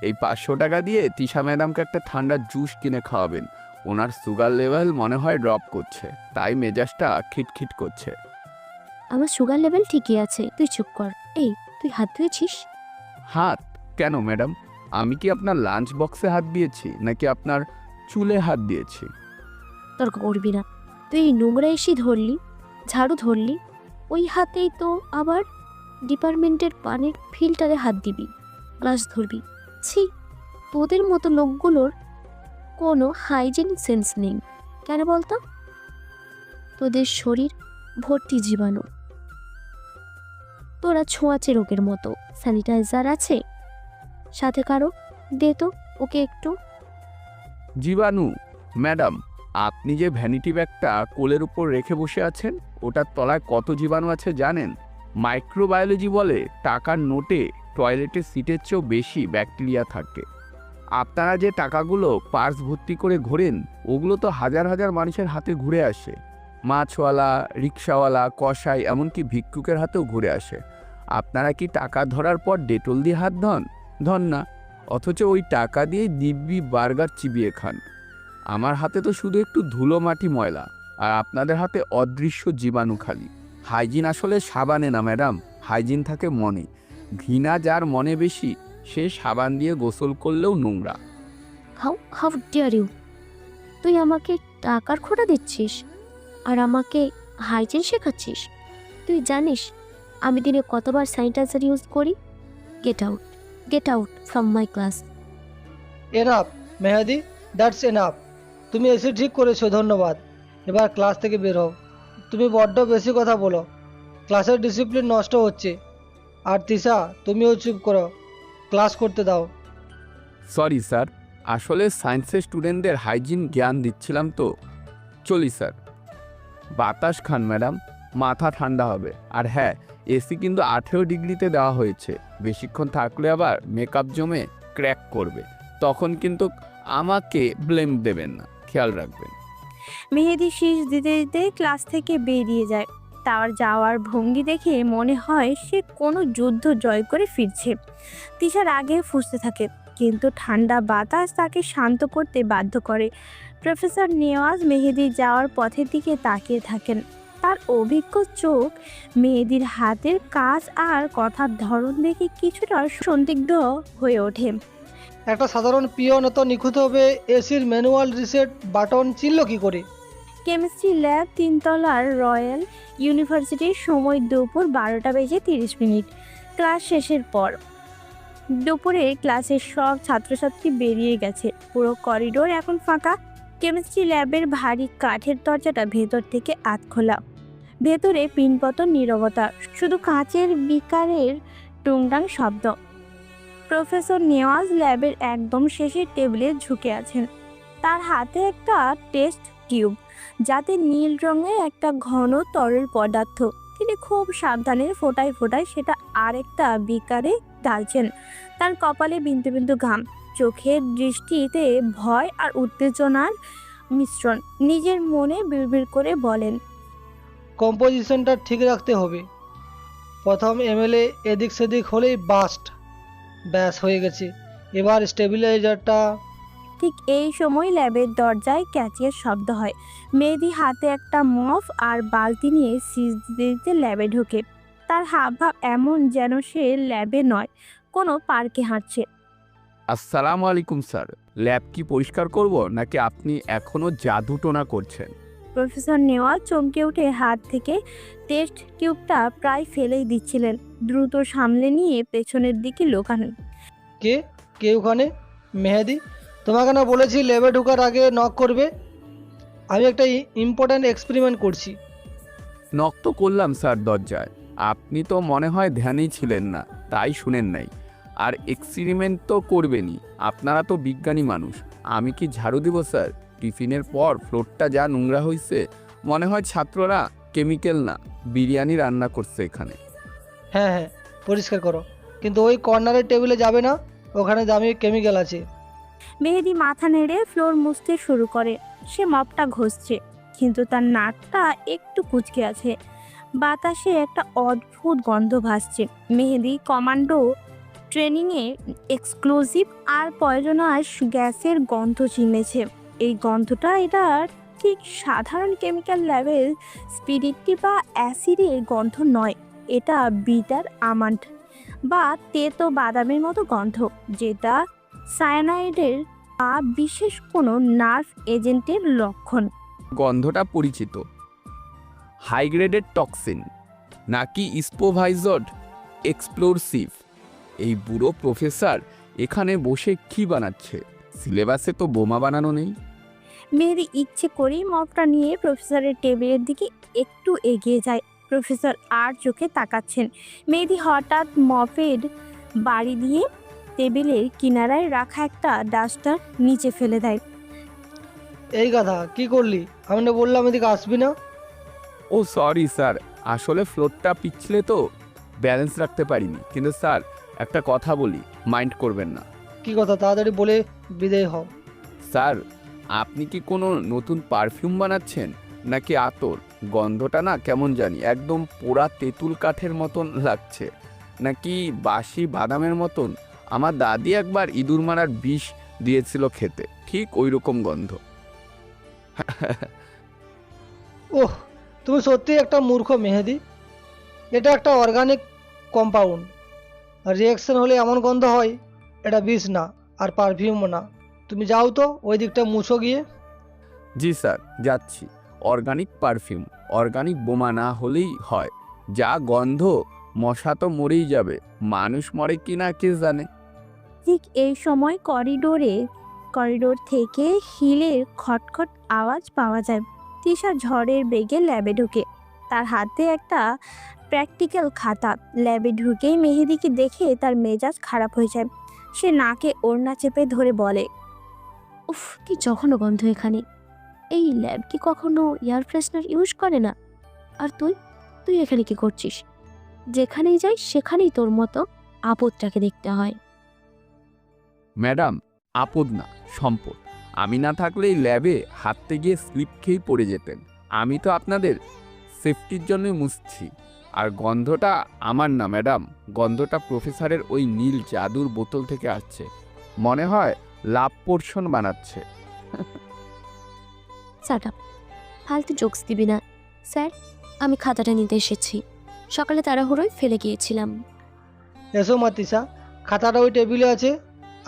Speaker 1: এই 500 টাকা দিয়ে তিশা ম্যাডামকে একটা ঠান্ডা জুস কিনে খাওয়াবেন। ওনার সুগার লেভেল মনে হয় ড্রপ করছে, তাই মেজাজটা খিটখিট করছে।
Speaker 2: আমার সুগার লেভেল ঠিকই আছে, তুই চুপ কর। এই, তুই হাত ধুয়েছিস?
Speaker 1: হাত কেন ম্যাডাম? আমি কি আপনার লাঞ্চ বক্সে হাত দিয়েছি নাকি আপনার চুলে হাত দিয়েছি?
Speaker 2: তর্ক করবি না। তুই এই নোংরা এসি ধরলি, ঝাড়ু ধরলি, ওই হাতেই তো আবার ডিপার্টমেন্টের পানির ফিল্টারে হাত দিবি, গ্লাস ধরবি। ছি, তোদের মতো লোকগুলোর কোনো হাইজিন সেন্স নেই। কেন বলতো? তোদের শরীর ভর্তি জীবাণু। তোরা ছোঁয়াচে রোগের মতো। স্যানিটাইজার আছে সাথে কারো? দে তো ওকে একটু।
Speaker 1: জীবাণু? ম্যাডাম, আপনি যে ভ্যানিটি ব্যাগটা কোলের উপর রেখে বসে আছেন, ওটার তলায় কত জীবাণু আছে জানেন? মাইক্রোবায়োলজি বলে টাকার নোটে টয়লেটের সিটের চেয়েও বেশি ব্যাকটেরিয়া থাকে। আপনারা যে টাকাগুলো পার্স ভর্তি করে ঘোরেন, ওগুলো তো হাজার হাজার মানুষের হাতে ঘুরে আসে। মাছওয়ালা, রিক্সাওয়ালা, কসাই, এমনকি ভিক্ষুকের হাতেও ঘুরে আসে। আপনারা কি টাকা ধরার পর ডেটল দিয়ে হাত ধন না, অথচ ওই টাকা দিয়ে দিব্যি বার্গার চিবিয়ে খান। আমার হাতে তো শুধু একটু ধুলো মাটি ময়লা, আর আপনাদের হাতে অদৃশ্য জীবাণু খালি। হাইজিন আসলে সাবানে না ম্যাডাম, হাইজিন থাকে মনে। ঘৃণা যার মনে বেশি, সে সাবান দিয়ে গোসল করলেও নোংরা।
Speaker 2: How dare you! তুই আমাকে টাকার খোঁটা দিচ্ছিস আর আমাকে হাইজিন শেখাচ্ছিস? তুই জানিস আমি দিনে কতবার স্যানিটাইজার ইউজ করি? Get out from my class.
Speaker 6: Enough Mehedi, that's enough. তুমি এসে ঠিক করেছো, ধন্যবাদ। এবার ক্লাস থেকে বের হও। তুমি বড্ড বেশি কথা বলো, ক্লাসের ডিসিপ্লিন নষ্ট হচ্ছে। আর তিশা, তুমিও চুপ করো, ক্লাস করতে দাও।
Speaker 1: সরি স্যার, আসলে সায়েন্সের স্টুডেন্টদের হাইজিন জ্ঞান দিচ্ছিলাম তো। চলি স্যার। বাতাস খান ম্যাডাম, মাথা ঠান্ডা হবে। আর হ্যাঁ, এসি কিন্তু 18 ডিগ্রিতে দেওয়া হয়েছে। বেশিক্ষণ থাকলে আবার মেকআপ জমে ক্র্যাক করবে, তখন কিন্তু আমাকে ব্লেম দেবেন না, খেয়াল রাখবেন।
Speaker 3: মেহেদি শীষ দিতে দিতে ক্লাস থেকে বেরিয়ে যায়। তার যাওয়ার ভঙ্গি দেখে মনে হয় সে কোনো যুদ্ধ জয় করে ফিরছে। তিশার আগে ফুঁসতে থাকে, কিন্তু ঠান্ডা বাতাস তাকে শান্ত করতে বাধ্য করে। প্রফেসর নেওয়াজ মেহেদির যাওয়ার পথের দিকে তাকিয়ে থাকেন। তার অভিজ্ঞ চোখ মেহেদির হাতের কাজ আর কথার ধরন দেখে কিছুটা সন্দিগ্ধ হয়ে ওঠে।
Speaker 6: একটা সাধারণ পিয়ন এত নিখুঁতভাবে এসির ম্যানুয়াল রিসেট বাটন চিনল কি করে?
Speaker 3: কেমিস্ট্রি ল্যাব, 3 তলার রয়্যাল ইউনিভার্সিটির। সময় দুপুর 12:30। ক্লাস শেষের পর। দুপুরে ক্লাসের সব ছাত্রছাত্রী বেরিয়ে গেছে, পুরো করিডোর এখন ফাঁকা। কেমিস্ট্রি ল্যাবের ভারী কাঠের দরজাটা ভেতর থেকে আধখোলা। ভেতরে পিনপতন নীরবতা, শুধু কাঁচের বিকারের টুংটাং শব্দ। প্রফেসর নেওয়াজ ল্যাবের একদম শেষের টেবিলে ঝুঁকে আছেন। তার হাতে একটা টেস্ট টিউব, যাতে নীল রঙের একটা ঘন তরল পদার্থ। তিনি খুব সাবধানে ফোটায় ফোটায় সেটা আরেকটা বিকারে ঢালছেন। তার কপালে বিন্দু বিন্দু ঘাম, চোখের দৃষ্টিতে ভয় আর উত্তেজনার মিশ্রণ। নিজের মনে বিড়বিড় করে বলেন,
Speaker 6: কম্পোজিশনটা ঠিক রাখতে হবে। প্রথম এমএলএ এদিক সেদিক হলেই বাস্ট। ব্যাস হয়ে গেছে। এবার স্টেবিলাইজারটা।
Speaker 3: ঠিক এই সময় ল্যাবের দরজায় ক্যাচিয়ার শব্দ হয়। মেহেদি হাতে একটা মফ আর বালতি নিয়ে সিজদিতে ল্যাবে ঢোকে। তার হাবভাব এমন যেন সে ল্যাবে নয়, কোনো পার্কে হাঁটছে।
Speaker 1: আসসালামু আলাইকুম স্যার। ল্যাব কি পরিষ্কার করব নাকি আপনি এখনো জাদুটোনা করছেন?
Speaker 3: প্রফেসর নেওয়াল চমকে উঠে হাত থেকে টেস্ট টিউবটা প্রায় ফেলেই দিচ্ছিলেন। দ্রুত সামলে নিয়ে পেছনের দিকে লোকালেন।
Speaker 6: কে কে ওখানে? মেহেদি, তোমাকে না বলেছি ল্যাবে ঢোকার আগে নক করবে? আমি একটা ইম্পর্ট্যান্ট এক্সপেরিমেন্ট করছি।
Speaker 1: নক তো করলাম স্যার দরজায়, আপনি তো মনে হয় ধ্যানেই ছিলেন না, তাই শুনেন নাই। আর এক্সপেরিমেন্ট তো করবেনই, আপনারা তো বিজ্ঞানী মানুষ। আমি কি ঝাড়ু দিব স্যার? টিফিনের পর ফ্লোরটা যা নোংরা হয়েছে, মনে হয় ছাত্ররা কেমিক্যাল না বিরিয়ানি রান্না করছে এখানে।
Speaker 6: হ্যাঁ হ্যাঁ, পরিষ্কার করো, কিন্তু ওই কর্নারের টেবিলে যাবে না, ওখানে দামি কেমিক্যাল আছে।
Speaker 3: মেহেদি মাথা নেড়ে ফ্লোর মুছতে শুরু করে। সে মপটা ঘষছে, কিন্তু তার নাকটা একটু কুঁচকে আছে। বাতাসে একটা অদ্ভুত গন্ধ ভাসছে। মেহেদি কমান্ডো ট্রেনিংয়ে এক্সক্লুসিভ আর পয়জনাস গ্যাসের গন্ধ চিনেছে। এই গন্ধটা এটা ঠিক সাধারণ কেমিক্যাল লেভেল স্পিরিটটি বা অ্যাসিডের গন্ধ নয়। এটা বিটার আমান্ড বা তেতো বাদামের মতো গন্ধ, যেটা সায়ানাইডের বা বিশেষ কোনো নার্ভ এজেন্টের লক্ষণ।
Speaker 1: গন্ধটা পরিচিত। হাই গ্রেডের টক্সিন নাকি স্পোভাইজড এক্সপ্লোসিভ? এই বুড়ো প্রফেসর এখানে বসে কি বানাচ্ছে? সিলেবাসে তো বোমা বানানো নেই।
Speaker 3: মেহেদি ইচ্ছে করেই মপটা নিয়ে প্রফেসরের টেবিলের দিকে একটু এগিয়ে যায়। প্রফেসর আর চোখে তাকাচ্ছেন। মেহেদি হঠাৎ মপের বাড়ি দিয়ে টেবিলের কিনারায় রাখা একটা ডাস্টার নিচে ফেলে দেয়।
Speaker 6: এই গাধা, কি করলি? আমি না বললাম এদিকে আসবি না?
Speaker 1: ও সরি স্যার, আসলে ফ্লোরটা পিছলে তো ব্যালেন্স রাখতে পারিনি। কিন্তু স্যার একটা কথা বলি, মাইন্ড করবেন না।
Speaker 6: কি কথা, তাড়াতাড়ি বলে বিদায় হও।
Speaker 1: স্যার আপনি কি কোনো নতুন পারফিউম বানাচ্ছেন নাকি আতর? গন্ধটা না কেমন জানি একদম পোড়া তেঁতুল কাঠের মতন লাগছে, নাকি বাসি বাদামের মতন। আমার দাদি একবার ইঁদুর মারার বিষ দিয়েছিল খেতে, ঠিক ওই রকম গন্ধ।
Speaker 6: ওহ, তুমি সত্যি একটা মূর্খ মেহেদি। এটা একটা অর্গানিক কম্পাউন্ড, রিয়াকশন হলে এমন গন্ধ হয়। এটা বিষ না, আর পারফিউমও না। তুমি যাও তো, ওই দিকটা মুছো গিয়ে।
Speaker 1: জি স্যার, যাচ্ছি। অর্গানিক পারফিউম, অর্গানিক বোমা না হলেই হয়। যা গন্ধ, মশা তো মরেই যাবে, মানুষ মরে কি না কে জানে।
Speaker 3: ঠিক এই সময় করিডোর থেকে হিলের খটখট আওয়াজ পাওয়া যায়। তিশা ঝড়ের বেগে ল্যাবে ঢুকে, তার হাতে একটা প্র্যাকটিক্যাল খাতা। ল্যাবে ঢুকেই মেহেদিকে দেখে তার মেজাজ খারাপ হয়ে যায়। সে নাকে ওড়না চেপে ধরে বলে,
Speaker 2: উফ, কি জঘন্য গন্ধ এখানে। এই ল্যাব কি কখনো এয়ার ফ্রেশনার ইউজ করে না? আর তুই তুই এখানে কি করছিস? যেখানেই যাই সেখানেই তোর মতো আপদটাকে দেখতে হয়।
Speaker 1: ম্যাডাম, আপদ না, সম্পদ। আমি না থাকলে এই ল্যাবে হাঁটতে গিয়ে স্লিপ খেয়েই পড়ে যেতেন। আমি তো আপনাদের সেফটির জন্যই মুছছি। আর গন্ধটা আমার না ম্যাডাম, গন্ধটা প্রফেসরের ওই নীল জাদুর বোতল থেকে আসছে। মনে হয় লাভ পোর্শন বানাচ্ছে।
Speaker 2: শাট আপ, ফালতু জোকস দিবি না। স্যার, আমি খাতাটা নিতে এসেছি। সকালে তাড়াহুড়োয় ফেলে গিয়েছিলাম।
Speaker 6: এসো মা তিশা, খাতাটা ওই টেবিলে আছে।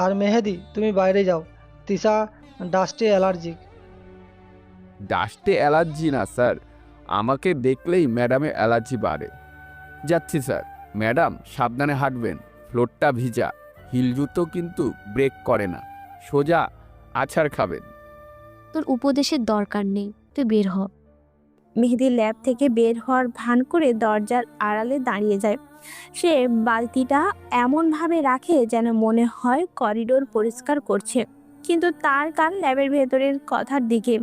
Speaker 6: আর মেহেদি, তুমি বাইরে যাও। তিশা ডাস্টে অ্যালার্জিক।
Speaker 1: ডাস্টে অ্যালার্জি না স্যার, আমাকে দেখলেই ম্যাডামের অ্যালার্জি বাড়ে। যাচ্ছি স্যার। ম্যাডাম সাবধানে হাঁটবেন, ফ্লোরটা ভিজা। হিল জুতো কিন্তু ব্রেক করে না, সোজা আছাড় খাবেন।
Speaker 2: তোর উপদেশের দরকার নেই, তুই বের হ।
Speaker 3: মেহেদি ল্যাব থেকে বের হওয়ার ভান করে দরজার আড়ালে দাঁড়িয়ে যায়। সে বালতিটা এমনভাবে রাখে যেন মনে হয় করিডোর পরিষ্কার করছে। কিন্তু তার কান ল্যাবের ভেতরের কথার দিকে।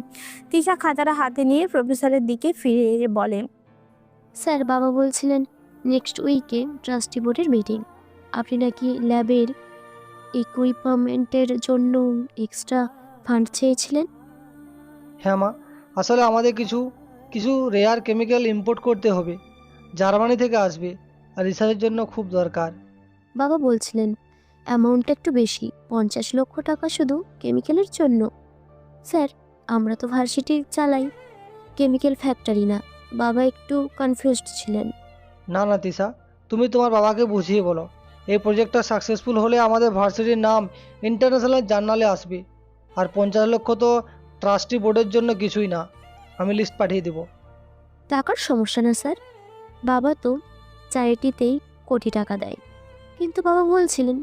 Speaker 3: তিশা খাতাটা হাতে নিয়ে প্রফেসরের দিকে ফিরে বলে,
Speaker 2: স্যার, বাবা বলছিলেন নেক্সট উইকে ট্রাস্টি বোর্ডের মিটিং। আপনি নাকি ল্যাবের ইকুইপমেন্টের জন্য এক্সট্রা ফান্ড চেয়েছিলেন।
Speaker 6: হ্যাঁ মা, আসলে আমাদের কিছু কিছু রেয়ার কেমিক্যাল ইম্পোর্ট করতে হবে, জার্মানি থেকে আসবে, আর রিসার্চের জন্য খুব দরকার।
Speaker 2: বাবা বলছিলেন অ্যামাউন্টটা একটু বেশি, 50 লক্ষ টাকা শুধু কেমিক্যালের জন্য। স্যার, আমরা তো ভার্সিটি চালাই, কেমিক্যাল ফ্যাক্টরি না। বাবা একটু কনফিউজড ছিলেন।
Speaker 6: না না তিশা, তুমি তোমার বাবাকে বুঝিয়ে বলো, এই প্রজেক্টটা সাকসেসফুল হলে আমাদের ভার্সিটির নাম ইন্টারন্যাশনাল জার্নালে আসবে। আর 50 লক্ষ তো ট্রাস্টি বোর্ডের জন্য কিছুই না, আমি লিস্ট পাঠিয়ে দেবো।
Speaker 2: টাকার সমস্যা না স্যার, বাবা তো চ্যারিটিতেই কোটি টাকা দেয়। কিন্তু বাবা বলছিলেন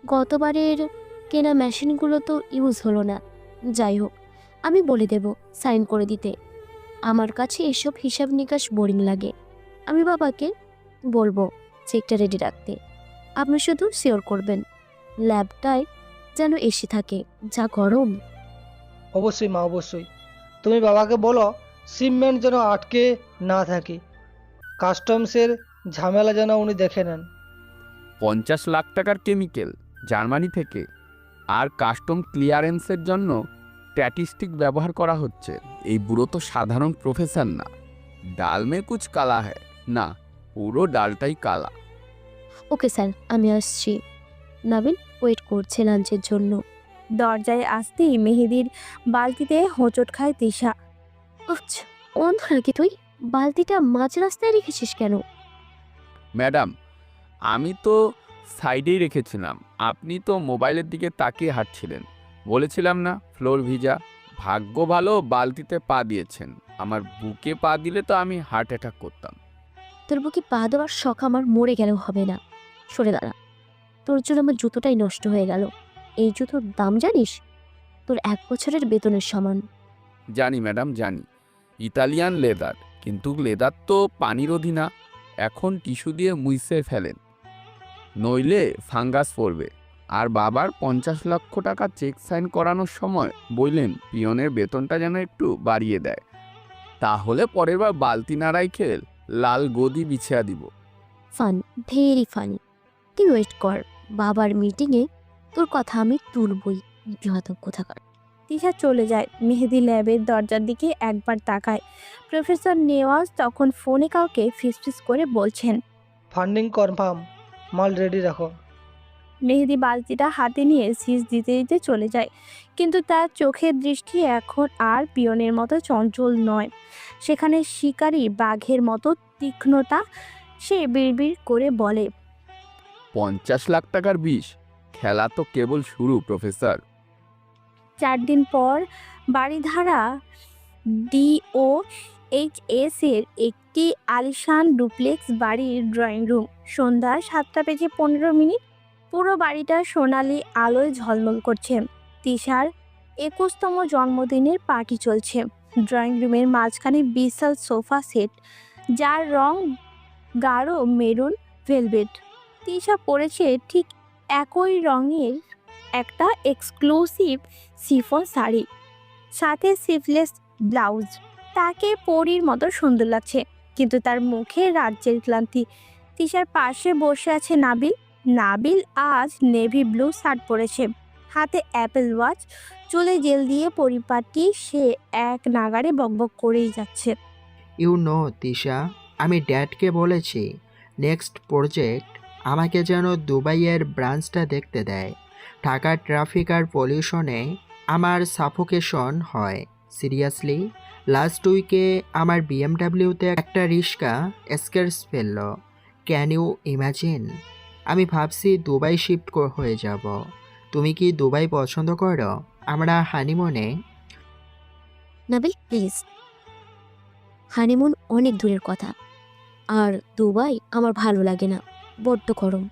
Speaker 2: গতবারের কেনা মেশিনগুলো তো ইউজ হলো না। যাই হোক, আমি বলে দেব সাইন করে দিতে। আমার কাছে এসব হিসাব নিকাশ বোরিং লাগে। আমি বাবাকে বলবো চেকটা রেডি রাখতে। আপনি শুধু শিওর করবেন ল্যাবটায় যেন এসি থাকে, যা গরম।
Speaker 6: অবশ্যই মা, অবশ্যই। তুমি বাবাকে বলো শিপমেন্ট যেন আটকে না থাকে, কাস্টমসের ঝামেলা যেন উনি দেখে নেন।
Speaker 1: 50 লাখ টাকার কেমিক্যাল জার্মানি থেকে, আর কাস্টম ক্লিয়ারেন্সের জন্য স্ট্যাটিস্টিক ব্যবহার করা হচ্ছে। এই বুড়ো তো সাধারণ প্রফেসর না। ডাল মে কুছ কালা হ্যায় না, পুরো ডালটাই কালা।
Speaker 2: ওকে স্যার, আমি আসছি। নাবিল ওয়েট করছে লাঞ্চের জন্য।
Speaker 3: দরজায় আসতেই মেহেদির বালতিতে হোঁচট খায় তিশা।
Speaker 2: আচ্ছা, অন্ধ নাকি তুই? বালতিটা মাঝ রাস্তায় রেখেছিস কেন?
Speaker 1: ম্যাডাম, আমি তো সাইডেই রেখেছিলাম, আপনি তো মোবাইলের দিকে তাকিয়ে হাঁটছিলেন। বলেছিলাম না ফ্লোর ভিজা। ভাগ্য ভালো বালতিতে পা দিয়েছেন, আমার বুকে পা দিলে তো আমি হার্ট অ্যাটাক করতাম।
Speaker 2: তোর বুকে পা দেওয়ার শখ আমার মরে গেলেও হবে না। সরে দাঁড়া, তোর জন্য আমার জুতোটাই নষ্ট হয়ে গেল। এই জুতোর দাম জানিস? তোর 1 বছরের বেতনের সমান।
Speaker 1: জানি ম্যাডাম, জানি। ইতালিয়ান লেদার, কিন্তু লেদার তো পানিরোধী না। এখন টিস্যু দিয়ে মুইসে ফেলেন, নইলে ফাঙ্গাস পড়বে। আর বাবার 50 লক্ষ টাকা চেক সাইন করানোর সময় বললেন পিয়নের বেতনটা যেন একটু বাড়িয়ে দেয়, তাহলে পরের বার বালতি না রাইখে লাল গদি বিছিয়ে দিব।
Speaker 2: Fun, very funny. তুই ওয়েট কর, বাবার মিটিংয়ে তোর কথা আমি তুলবই। বিহাতক কোথাকার।
Speaker 3: তিশা চলে যায়। মেহেদি ল্যাবের দরজার দিকে একবার তাকায়। প্রফেসর নেওয়াজ তখন ফোনে কাউকে ফিসফিস করে বলছেন।
Speaker 6: ফান্ডিং কনফার্ম, মাল রেডি রাখো।
Speaker 3: মেহেদি বালতিটা হাতে নিয়ে সিজ দিতে দিতে চলে যায়, কিন্তু তার চোখের দৃষ্টি এখন আর পিয়নের মতো চঞ্চল নয়। সেখানে শিকারী বাঘের মতো তীক্ষ্ণতা। সে বিড়বিড় করে বলে,
Speaker 1: 50 লাখ টাকার বিষ, খেলা তো কেবল শুরু প্রফেসর।
Speaker 3: 4 দিন পর বাড়িধারা DOHS এর একটি আলিশান ডুপ্লেক্স বাড়ির ড্রয়িং রুম। সন্ধ্যা 7:15। পুরো বাড়িটা সোনালি আলোয় ঝলমল করছে। তিশার 21তম জন্মদিনের পার্টি চলছে। ড্রয়িং রুমের মাঝখানে বিশাল সোফা সেট, যার রং গাঢ় মেরুন ভেলভেট। তিশা পরেছে ঠিক একই রঙের একটা এক্সক্লুসিভ শিফন শাড়ি, সাথে স্লিভলেস ব্লাউজ। তাকে পরীর মতো সুন্দর লাগছে, কিন্তু তার মুখে রাজ্যের ক্লান্তি। তিশার পাশে বসে আছে নাবিল। নাবিল আজ নেভি ব্লু শার্ট পরেছে, হাতে অ্যাপেল ওয়াচ, চুলে জেল দিয়ে পরিপাটি। সে এক নাগাড়ে বকবক করেই যাচ্ছে।
Speaker 4: ইউ নো তিশা, আমি ড্যাডকে বলেছি নেক্সট প্রজেক্ট আমাকে যেন দুবাইয়ের ব্রাঞ্চটা দেখতে দেয়। ঢাকার ট্রাফিক আর পলিউশনে আমার সাফোকেশন হয়। সিরিয়াসলি, লাস্ট উইকে আমার বিএমডাব্লিউতে একটা রিক্সা স্ক্র্যাচ ফেলল। Can you imagine? আমি ভাবছি দুবাই শিফট হয়ে যাব। তুমি কি দুবাই পছন্দ করো? আমরা হানিমুনে।
Speaker 2: নাবিল প্লিজ, হানিমুন অনেক দূরের কথা। আর দুবাই আমার ভালো লাগে না, বড্ড গরম।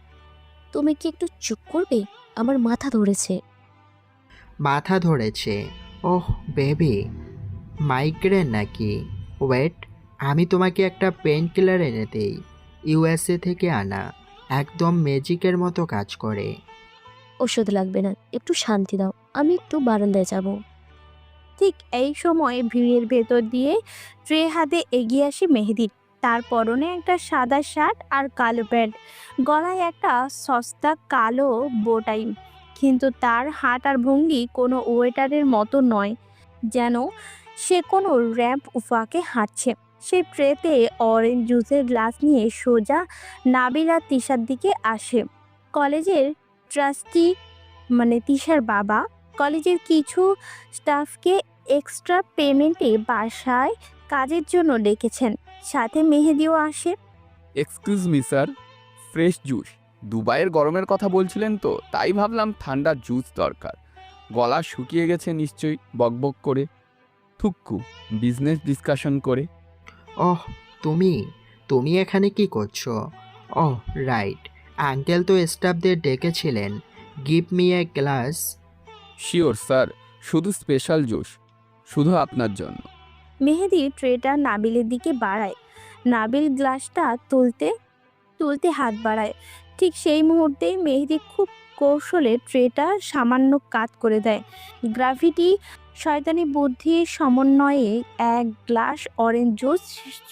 Speaker 2: তুমি কি একটু চুপ করবে? আমার মাথা ধরেছে।
Speaker 4: মাথা ধরেছে? ওহ বেবি, মাইগ্রেন নাকি? ওয়েট, আমি তোমাকে একটা পেন কিলার এনে দেই, ইউএসএ থেকে আনা, একদম ম্যাজিকের মতো কাজ করে।
Speaker 2: ওষুধ লাগবে না, একটু শান্তি দাও। আমি একটু বারান্দায় যাব।
Speaker 3: ঠিক এই সময় ভিড়ের ভেতর দিয়ে ট্রে হাতে এগিয়ে আসে মেহেদি। তার পরনে একটা সাদা শার্ট আর কালো প্যান্ট, গলায় একটা সস্তা কালো বোটাই। কিন্তু তার হাঁটার ভঙ্গি কোনো ওয়েটারের মতো নয়, যেন সে কোনো র্যাম্প উফাকে হাঁটছে। সে ট্রেতে অরেঞ্জ জুসের গ্লাস নিয়ে সোজা নাবিল আর তিশার দিকে আসে। কলেজের ট্রাস্টি মানে তিশার বাবা কলেজের কিছু স্টাফকে এক্সট্রা পেমেন্টে বাসায় কাজের জন্য ডেকেছেন, সাথে মেহেদিও আসে।
Speaker 1: Excuse me sir, fresh juice. দুবাইয়ের গরমের কথা বলছিলেন তো, তাই ভাবলাম ঠান্ডা জুস দরকার। গলা শুকিয়ে গেছে নিশ্চয়ই বকবক করে। থুক্কু, বিজনেস ডিসকাশন করে।
Speaker 4: ওহ, তুমি তুমি এখানে কি করছো? ওহ রাইট, আঙ্কেল তো স্টাফদের ডেকেছিলেন। Give me a glass.
Speaker 1: Sure sir, শুধু স্পেশাল জুস, শুধু আপনার জন্য।
Speaker 3: মেহেদি ট্রেটা নাবিলের দিকে বাড়ায়। নাবিল গ্লাসটা তুলতে তুলতে হাত বাড়ায়। ঠিক সেই মুহূর্তেই মেহেদি খুব কৌশলে ট্রেটা সামান্য কাত করে দেয়। গ্রাভিটি শয়তানি বুদ্ধির সমন্বয়ে এক গ্লাস অরেঞ্জ জুস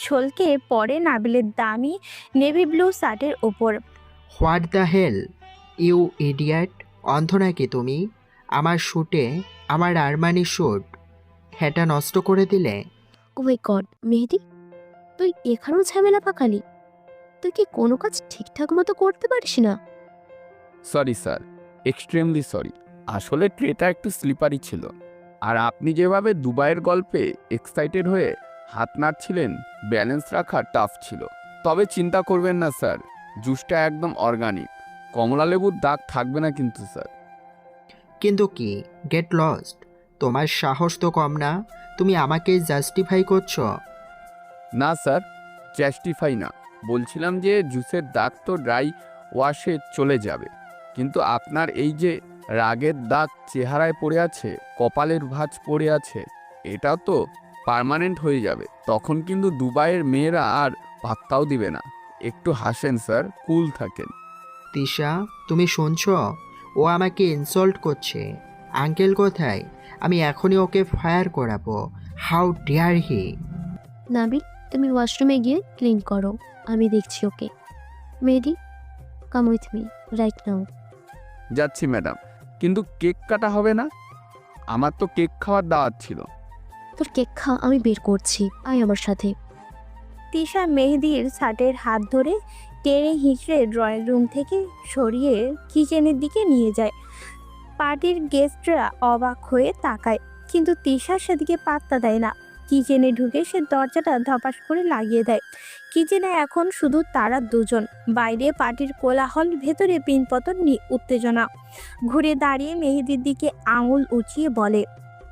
Speaker 3: ছলকে পড়ে নাবিলের দামি নেভি ব্লু শার্টের ওপর।
Speaker 4: What the hell, you idiot! অন্ধ নাকি তুমি? আমার শ্যুটে, আমার আরমানি শ্যুট হেটা নষ্ট করে দিলে।
Speaker 2: ও মাই গড মেহেদি, তুই এখানেও ঝামেলা পাকালি? তুই কি কোনো কাজ ঠিকঠাক মতো করতে পারিস না?
Speaker 1: Sorry sir, extremely sorry. আসলে ট্রেটা একটু স্লিপারি ছিল, আর আপনি যেভাবে দুবাইয়ের গল্পে এক্সাইটেড হয়ে হাত নাড়ছিলেন, ব্যালেন্স রাখা টাফ ছিল। তবে চিন্তা করবেন না স্যার, জুসটা একদম অর্গানিক, কমলা লেবুর দাগ থাকবে না কিন্তু স্যার।
Speaker 4: কিন্তু কি, গেট লস্ট! তোমার সাহস তো কম না, তুমি আমাকেই জাস্টিফাই করছো।
Speaker 1: না স্যার, জাস্টিফাই না, বলছিলাম যে জুসের দাগ তো ড্রাই ওয়াশে চলে যাবে, কিন্তু আপনার এই যে রাগের দাগ চেহারায় পড়ে আছে, কপালের ভাঁজ পড়ে আছে, এটা তো পার্মানেন্ট হয়ে যাবে। তখন কিন্তু দুবাইয়ের মেয়েরা আর পাত্তাও দিবে না। একটু হাসেন স্যার, কুল থাকেন।
Speaker 4: তিশা, তুমি শুনছো? ও আমাকে ইনসল্ট করছে। আঙ্কেল কোথায়? আমি এখনই ওকে ফায়ার করাবো। How dare he!
Speaker 2: নাবিল, তুমি ওয়াশরুমে গিয়ে ক্লিন করো, আমি দেখছি ওকে। Mehedi, come with me right now.
Speaker 1: যাচ্ছি ম্যাডাম, কিন্তু কেক কাটা হবে না? আমার তো কেক খাওয়ার দাওয়াত ছিল।
Speaker 2: তোর কেক খা, আমি বের করছি, আয় আমার সাথে।
Speaker 3: তিশা মেহেদির শার্টের হাত ধরে টেনে হিঁচড়ে ড্রয়িং রুম থেকে সরিয়ে কিচেনের দিকে নিয়ে যায়। পার্টির গেস্টরা অবাক হয়ে তাকায়, কিন্তু তিশা সেদিকে পাত্তা দেয় না। কিচেনে ঢুকে সে দরজাটা ধপাস করে লাগিয়ে দেয়। কিচেনে এখন শুধু তারা দুজন। বাইরে পার্টির কোলাহল, ভেতরে পিনপতন উত্তেজনা। ঘুরে দাঁড়িয়ে মেহেদির দিকে আঙুল উঁচিয়ে বলে,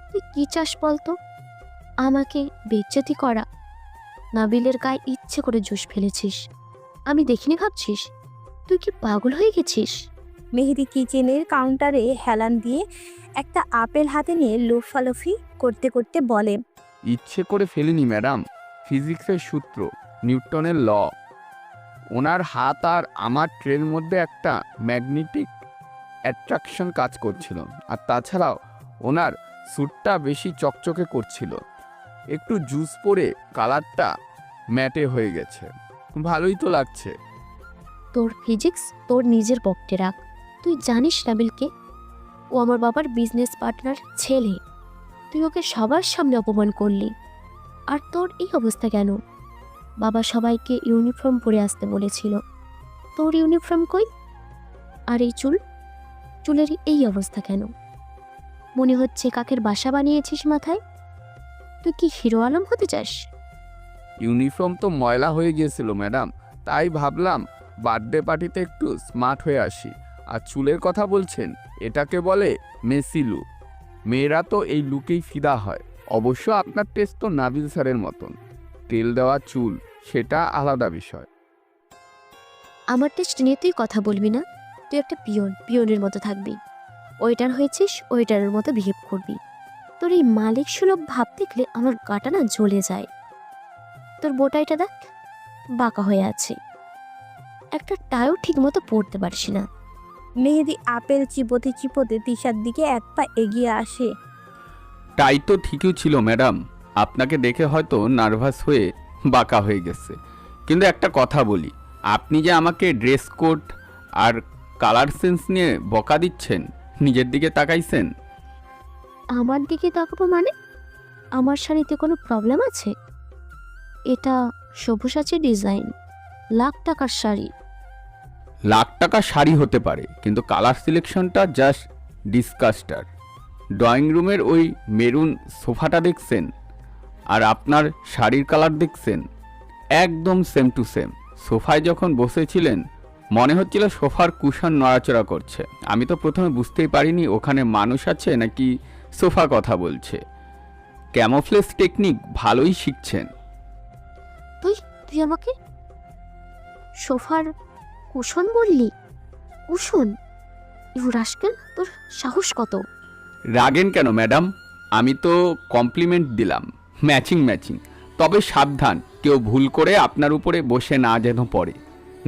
Speaker 2: তুই কি চাস বলতো? আমাকে বেজ্জতি করা? নাবিলের গায়ে ইচ্ছে করে জুস ফেলেছিস, আমি দেখিনি ভাবছিস? তুই কি পাগল হয়ে গেছিস?
Speaker 3: মেহেদি কিচেনের কাউন্টারে হেলান দিয়ে একটা আপেল হাতে নিয়ে লোফালোফি করতে করতে বলে,
Speaker 1: ইচ্ছে করে ফেলিনি ম্যাডাম, ফিজিক্সের সূত্র, নিউটনের ল। ওনার হাত আর আমার ট্রেনের মধ্যে একটা ম্যাগনেটিক অ্যাট্রাকশন কাজ করছিল, আর তাছাড়াও ওনার স্যুটটা বেশি চকচকে করছিল। একটু জুস পরে কালারটা ম্যাটে হয়ে গেছে, ভালোই তো লাগছে।
Speaker 2: তোর ফিজিক্স তোর নিজের পক্ষে রাখ। তুই জানিস নাবিলকে? ও আমার বাবার বিজনেস পার্টনার ছেলে। তুই ওকে সবার সামনে অপমান করলি, আর তোর এই অবস্থা কেন? বাবা সবাইকে ইউনিফর্ম পরে আসতে বলেছিল, তোর ইউনিফর্ম কই? আর এই চুলের এই অবস্থা কেন? মনে হচ্ছে কাকের বাসা বানিয়েছিস মাথায়। তুই কি হিরো আলম হতে চাস?
Speaker 1: ইউনিফর্ম তো ময়লা হয়ে গিয়েছিল ম্যাডাম, তাই ভাবলাম বার্থডে পার্টিতে একটু স্মার্ট হয়ে আসি। আর চুলের কথা বলছেন, এটাকে বলে মেসি লুক। মেয়েরা তো এই লুকেই ফিদা হয়। অবশ্য আপনার টেস্ট তো নাবিল স্যারের মতন, তেল দেওয়া চুল সেটা আলাদা বিষয়।
Speaker 2: আমার টেস্ট নিয়ে তুই কথা বলবি না। তুই একটা পিয়নের মতো থাকবি। ওয়েটার হয়েছিস, ওয়েটারের মতো বিহেভ করবি। তোর এই মালিক সুলভ ভাব দেখলে আমার গাটা না জ্বলে যায়। তোর বোটাইটা দেখ, বাঁকা হয়ে আছে, একটা টাইও ঠিক মতো পরতে পারছি না।
Speaker 3: মেহেদি আপেল চিবোতে চিবোতে তিশার দিকে এক পা এগিয়ে আসে।
Speaker 1: টাই তো ঠিকই ছিল ম্যাডাম, আপনাকে দেখে হয়তো নার্ভাস হয়ে বাঁকা হয়ে গেছে। কিন্তু একটা কথা বলি, আপনি যে আমাকে ড্রেস কোড আর কালার সেন্স নিয়ে বকা দিচ্ছেন, নিজের দিকে তাকাইছেন?
Speaker 2: আমার দিকে তাকাবো মানে? আমার শাড়িতে কোনো প্রবলেম আছে? এটা সবুসাচী ডিজাইন, লাখ টাকার শাড়ি।
Speaker 1: লাখ টাকা শাড়ি হতে পারে, কিন্তু কালার সিলেকশনটা জাস্ট ডিসকাস্টার। ড্রয়িং রুমের ওই মেরুন সোফাটা দেখছেন, আর আপনার শাড়ির কালার দেখছেন, একদম সেম টু সেম। সোফায় যখন বসেছিলেন মনে হচ্ছিল সোফার কুশন নড়াচড়া করছে। আমি তো প্রথমে বুঝতেই পারিনি ওখানে মানুষ আছে নাকি সোফা কথা বলছে। ক্যামোফ্লেজ টেকনিক ভালোই শিখছেন।
Speaker 2: তুই তুই আমাকে সোফার কুশন বললি? কুশন? ইউ রাস্কেল, তোর সাহস কত?
Speaker 1: রাগেন কেন ম্যাডাম? আমি তো কমপ্লিমেন্ট দিলাম, ম্যাচিং ম্যাচিং। তবে সাবধান, কেউ ভুল করে আপনার উপরে বসে না যেন পড়ে।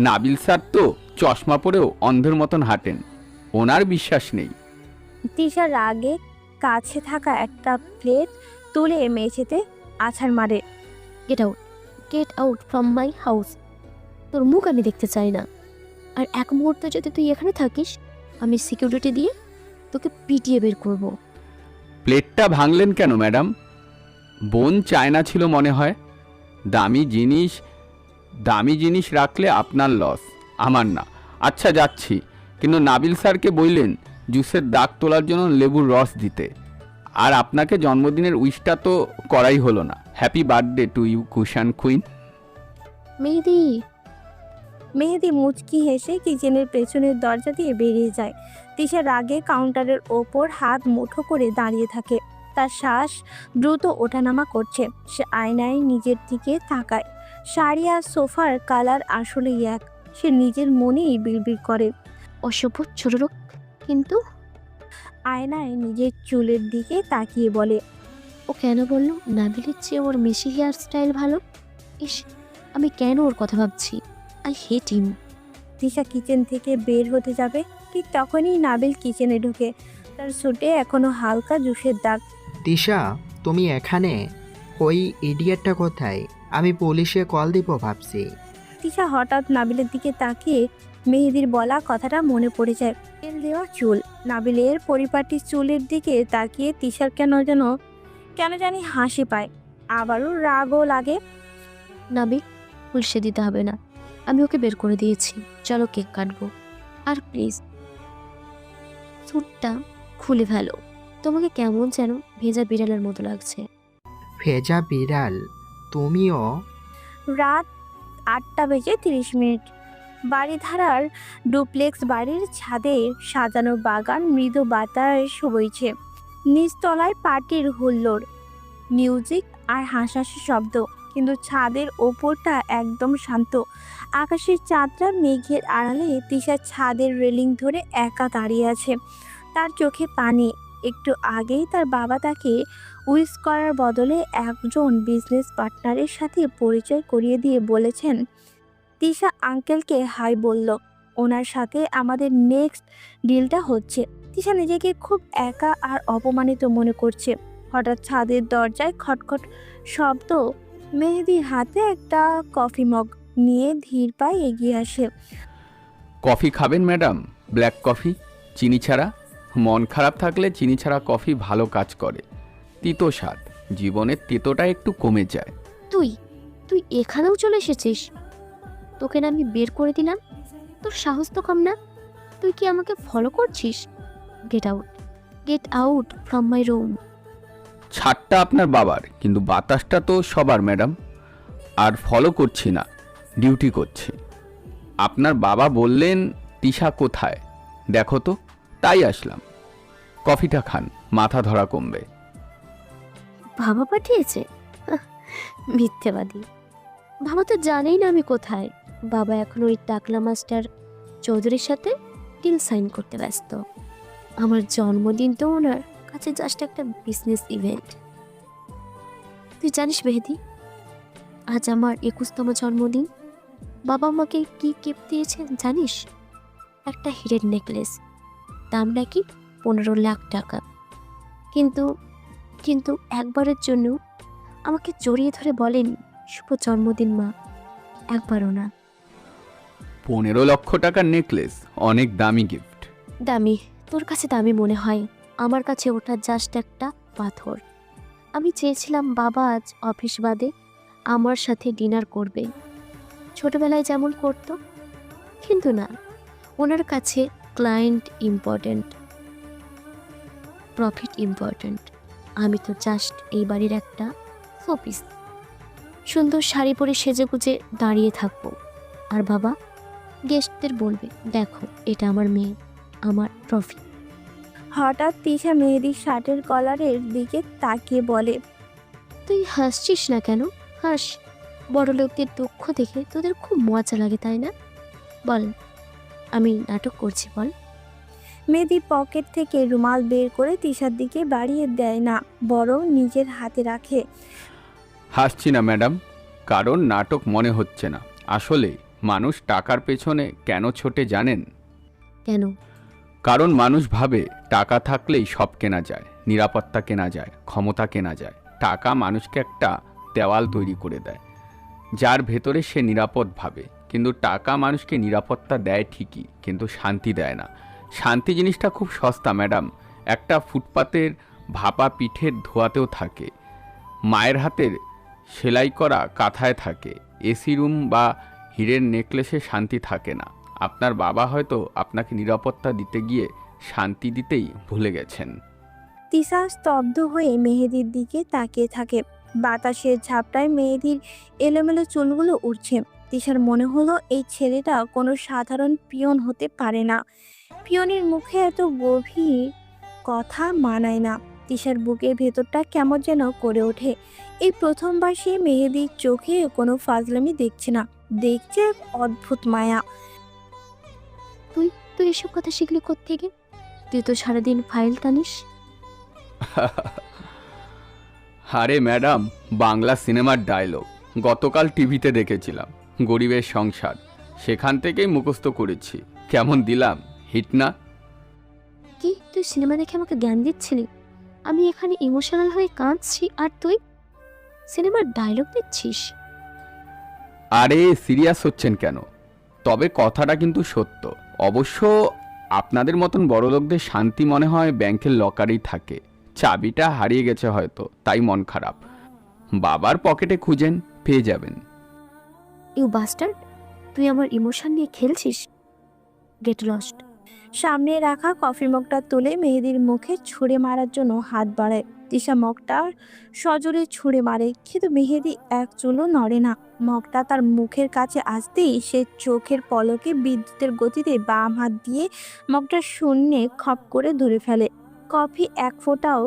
Speaker 1: নাবিল স্যার তো চশমা পরেও অন্ধের মতন হাঁটেন, ওনার বিশ্বাস নেই।
Speaker 3: তিশা রাগে কাছে থাকা একটা প্লেট তুলে মেঝেতে আছাড় মারে।
Speaker 2: Get out, get out from my house. তোর মুখ আমি দেখতে চাই না। আর এক মুহূর্ত যদি তুই এখানে থাকিস, আমি সিকিউরিটি দিয়ে তোকে পিটিয়ে বের করব।
Speaker 1: প্লেটটা ভাঙলেন কেন ম্যাডাম? বোন চায়না ছিল মনে হয়। দামি জিনিস রাখলে আপনার লস, আমার না। আচ্ছা যাচ্ছি, কিন্তু নাবিল স্যারকে বললেন জুসের দাগ তোলার জন্য লেবুর রস দিতে। আর আপনাকে জন্মদিনের উইশটা তো করাই হলো না। Happy birthday to you Kushan queen.
Speaker 2: Mehedi,
Speaker 3: Mehedi মুচকি হেসে কিচেনের পেছনের দরজা দিয়ে বেরিয়ে যায়। তিশা রাগে কাউন্টারের ওপর হাত মুঠো করে দাঁড়িয়ে থাকে। তার শ্বাস দ্রুত ওঠানামা করছে। সে আয়নায় নিজের দিকে তাকায়। শাড়ি আর সোফার কালার আসলেই এক। সে নিজের মনেই বিড়বিড় করে।
Speaker 2: অসভ্য ছোট লোক। কিন্তু
Speaker 3: আয়নায় নিজের চুলের দিকে তাকিয়ে বলে,
Speaker 2: ও কেন বললো নাবিলের চেয়ে ওর মেশি হেয়ার স্টাইল ভালো? ইস, আমি কেন ওর কথা ভাবছি? I hate him.
Speaker 3: Tisha kitchen থেকে বের হতে যাবে, ঠিক তখনই নাবিল কিচেনে ঢুকে। তার স্যুটে এখনো হালকা জুসের দাগ।
Speaker 4: তিশা, তুমি এখানে? ওই ইডিয়েটটা কোথায়? আমি পুলিশে কল দিব ভাবছি।
Speaker 3: তিশা হঠাৎ নাবিলের দিকে তাকিয়ে মেহেদির বলা কথাটা মনে পড়ে যায়। তেল দেওয়া চুল। নাবিলের পরিপাটি চুলের দিকে তাকিয়ে তিশার কেন জানি হাসি পায়, আবারও রাগও লাগে।
Speaker 2: নাবিল, পুলিশে দিতে হবে না, আমি ওকে বের করে দিয়েছি। চলো কেক কাটবো। আর প্লিজ স্যুটটা খুলে ফেলো। তোমাকে কেমন যেন ভেজা বিড়ালের মতো লাগছে।
Speaker 4: ভেজা বিড়াল? তুমিও?
Speaker 3: রাত 8:30। বাড়িধারার ডুপ্লেক্স বাড়ির ছাদে সাজানো বাগান, মৃদু বাতাস বইছে। নিচতলায় পার্টির হুল্লোড়, মিউজিক আর হাসাহাসি শব্দ। কিন্তু ছাদের ওপরটা একদম শান্ত। আকাশের চাঁদটা মেঘের আড়ালে। তিশা ছাদের রেলিং ধরে একা দাঁড়িয়ে আছে। তার চোখে পানি। একটু আগেই তার বাবা তাকে উইশ করার বদলে একজন বিজনেস পার্টনারের সাথে পরিচয় করিয়ে দিয়ে বলেছেন, তিশা আঙ্কেলকে হাই বলল, ওনার সাথে আমাদের নেক্সট ডিলটা হচ্ছে। তিশা নিজেকে খুব একা আর অপমানিত মনে করছে। হঠাৎ ছাদের দরজায় খটখট শব্দ। মেহেদি হাতে একটা কফি মগ নিয়ে ধীর পায়ে এগিয়ে আসে।
Speaker 1: কফি খাবেন ম্যাডাম? ব্ল্যাক কফি, চিনি ছাড়া। মন খারাপ থাকলে চিনি ছাড়া কফি ভালো কাজ করে। তিতো স্বাদ, জীবনের তিতোটা একটু কমে যায়।
Speaker 2: তুই তুই এখানেও চলে এসেছিস? তোকে না আমি বের করে দিলাম? তোর সাহস তো কম না। তুই কি আমাকে ফলো করছিস? Get out, get out from my room.
Speaker 1: ছাদটা আপনার বাবার, কিন্তু বাতাসটা তো সবার ম্যাডাম। আর ফলো করছি না, ডিউটি করছি। আপনার বাবা বললেন তিশা কোথায়, দেখো তো, তাই আসলাম। কফিটা খান, মাথা ধরা কমবে।
Speaker 2: বাবা পাঠিয়েছে? মিথ্যেবাদী। বাবা তো জানেই না আমি কোথায়। বাবা এখন ওই টাকলা মাস্টার চৌধুরীর সাথে ডিল সাইন করতে ব্যস্ত। আমার জন্মদিন তো ওনার কাছে জাস্ট একটা বিজনেস ইভেন্ট। তুই জানিস মেহেদি, আজ আমার 21তম জন্মদিন। বাবা আমাকে কি গিফট দিয়েছে জানিস? একটা হীরের নেকলেস, দাম নাকি 15 লাখ টাকা। কিন্তু কিন্তু একবারের জন্য আমাকে জড়িয়ে ধরে বলেন, শুভ জন্মদিন মা। একবারও না।
Speaker 1: 15 লক্ষ টাকার নেকলেস অনেক দামি গিফট।
Speaker 2: দামি? তোর কাছে দামি মনে হয়, আমার কাছে ওটা জাস্ট একটা পাথর। আমি চেয়েছিলাম বাবা আজ অফিস বাদে আমার সাথে ডিনার করবে, ছোটবেলায় যেমন করতো। কিন্তু না, ওনার কাছে ক্লায়েন্ট ইম্পর্ট্যান্ট, প্রফিট ইম্পর্ট্যান্ট। আমি তো জাস্ট এই বাড়ির একটা শোপিস। সুন্দর শাড়ি পরে সেজেগুজে দাঁড়িয়ে থাকবো, আর বাবা গেস্টদের বলবে, দেখো এটা আমার মেয়ে, আমার ট্রফি।
Speaker 3: হঠাৎ তিশা মেহেদির শার্টের কলারের দিকে তাকিয়ে বলে,
Speaker 2: তুই হাসছিস না কেন? হাস, বড় লোকদের দুঃখ দেখে তোদের খুব মজা লাগে তাই না? বল, আমি নাটক করছি বল।
Speaker 3: মেহেদি পকেট থেকে রুমাল বের করে তিশার দিকে বাড়িয়ে দেয় না, বরং নিজের হাতে রাখে।
Speaker 1: হাসছি না ম্যাডাম, কারণ নাটক মনে হচ্ছে না। আসলে মানুষ টাকার পেছনে কেন ছোটে জানেন?
Speaker 2: কেন?
Speaker 1: কারণ মানুষ ভাবে টাকা থাকলেই সব কেনা যায়, নিরাপত্তা কেনা যায়, ক্ষমতা কেনা যায়। টাকা মানুষকে একটা দেওয়াল তৈরি করে দেয়, যার ভেতরে সে নিরাপদ ভাবে। কিন্তু টাকা মানুষকে নিরাপত্তা দেয় ঠিকই, কিন্তু শান্তি দেয় না। শান্তি জিনিসটা খুব সস্তা ম্যাডাম, একটা ফুটপাতের ভাপা পিঠের ধোয়াতেও থাকে, মায়ের হাতের সেলাই করা কাঁথায় থাকে। এসি রুম বা হীরের নেকলেসে শান্তি থাকে না। আপনার বাবা হয়তো আপনাকে নিরাপত্তা দিতে গিয়ে শান্তি দিতেই ভুলে গেছেন।
Speaker 3: তিশা স্তব্ধ হয়ে মেহেদির দিকে তাকিয়ে থাকে। বাতাসের ঝাপটায় মেহেদির এলোমেলো চুলগুলো উঠছে। তিশার মনে হলো এই ছেলেটা কোনো সাধারণ পিয়ন হতে পারে না। পিয়নের মুখে এত গভীর কথা মানায় না। তিশার বুকের ভেতরটা কেমন যেন করে ওঠে। এই প্রথমবার সে মেহেদির চোখে কোনো ফাজলামি দেখছে না, দেখছে এক অদ্ভুত মায়া।
Speaker 2: তুই তুই এসব কথা শিখলি কোত্থেকে? তুই তো সারাদিন ফাইল টানিস।
Speaker 1: আরে ম্যাডাম, বাংলা সিনেমার ডায়লগ গতকাল টিভিতে দেখেছিলাম, গরিবের সংসার, সেখান থেকেই মুখস্থ করেছি। কেমন দিলাম, হিট না?
Speaker 2: কি তুই সিনেমা দেখে আমাকে জ্ঞান দিচ্ছিলি? আমি এখানে ইমোশনাল হয়ে কাঁদছি আর তুই সিনেমার ডায়লগ দিচ্ছিস?
Speaker 1: আরে সিরিয়াস হচ্ছেন কেন? তবে কথাটা কিন্তু সত্য। অবশ্য আপনাদের মতন বড়লোকদের শান্তি মনে হয় ব্যাংকের লকারেই থাকে। চাবিটা হারিয়ে গেছে হয়তো, তাই মন খারাপ। বাবার পকেটে খুঁজেন, পেয়ে যাবেন।
Speaker 2: ইউ বাস্টার্ড, তুই আমার ইমোশন নিয়ে খেলছিস? Get lost.
Speaker 3: সামনে রাখা কফি মগটা তুলে মেহেদির মুখে ছুঁড়ে মারার জন্য হাত বাড়ায়। তিশা মগটা সজোরে ছুঁড়ে মারে, কিন্তু মেহেদি এক চুলও নড়ে না। মগটা তার মুখের কাছে আসতেই সে চোখের পলকে বিদ্যুতের গতিতে বাম হাত দিয়ে মগটা শূন্যে খপ করে ধরে ফেলে। কফি এক ফোঁটাও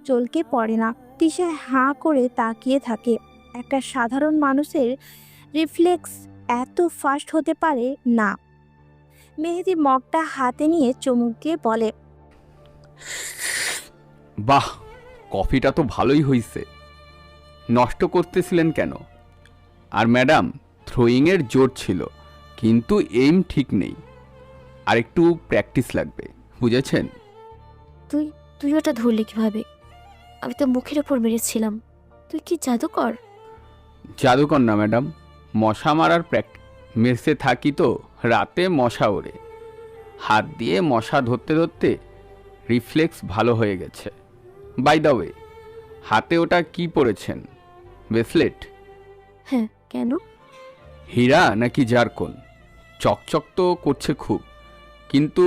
Speaker 3: চলকে পড়ে না। তিশা হাঁ করে তাকিয়ে থাকে। একটা সাধারণ মানুষের রিফ্লেক্স এত ফাস্ট হতে পারে না। মেহেদি মগটা হাতে নিয়ে চুমুক দিয়ে বলে,
Speaker 1: বাহ, কফিটা তো ভালোই হইছে। নষ্ট করতেছিলেন কেন? আর ম্যাডাম, থ্রোয়িংয়ের জোর ছিল, কিন্তু এইম ঠিক নেই। আর একটু প্র্যাকটিস লাগবে, বুঝেছেন?
Speaker 2: তুই তুই ওটা ধরলি কিভাবে? আমি তো মুখের ওপর মেরেছিলাম। তুই কি জাদুকর?
Speaker 1: জাদুকর না ম্যাডাম, মশা মারার মেসে থাকি তো, রাতে মশা ওড়ে। হাত দিয়ে মশা ধরতে ধরতে রিফ্লেক্স ভালো হয়ে গেছে। বাই দ্য ওয়ে, হাতে ওটা কি পরেছেন? ব্রেসলেট?
Speaker 2: হ্যাঁ, কেন?
Speaker 1: হীরা নাকি জারকন? চকচক তো করছে খুব, কিন্তু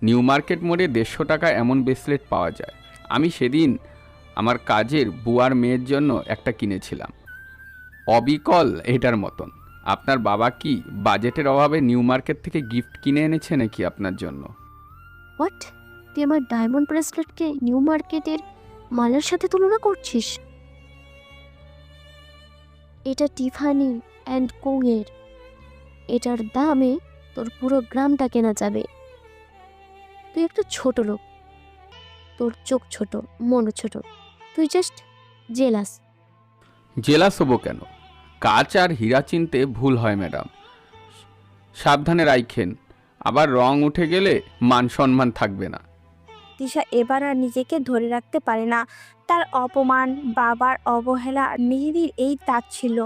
Speaker 1: নিউ মার্কেট মোড়ে 150 টাকা এমন ব্রেসলেট পাওয়া যায়। আমি সেদিন আমার কাজের বুয়ার মেয়ের জন্য একটা কিনেছিলাম, অবিকল এটার মতন। আপনার বাবা কি বাজেটের অভাবে নিউ মার্কেট থেকে গিফট কিনে এনেছে নাকি আপনার জন্য?
Speaker 2: হোয়াট? তুই আমার ডায়মন্ড ব্রেসলেটকে নিউ মার্কেটের মালের সাথে তুলনা করছিস? এটা টিফানি অ্যান্ড কো এর। এটার দামে তোর পুরো গ্রামটা কেনা যাবে। তুই একটা ছোট লোক, তোর চোখ ছোট, মনও ছোট। তুই জাস্ট জেলাস।
Speaker 1: জেলাস হবো কেন? কাচ আর হীরা চিনতে ভুল হয় ম্যাডাম, সাবধানে রাইখেন। আবার রং উঠে গেলে মান সম্মান থাকবে না।
Speaker 3: তিশা এবার আর নিজেকে ধরে রাখতে পারে না। তার অপমান, বাবার অবহেলা আর মেহেদির এই তাচ্ছিল্য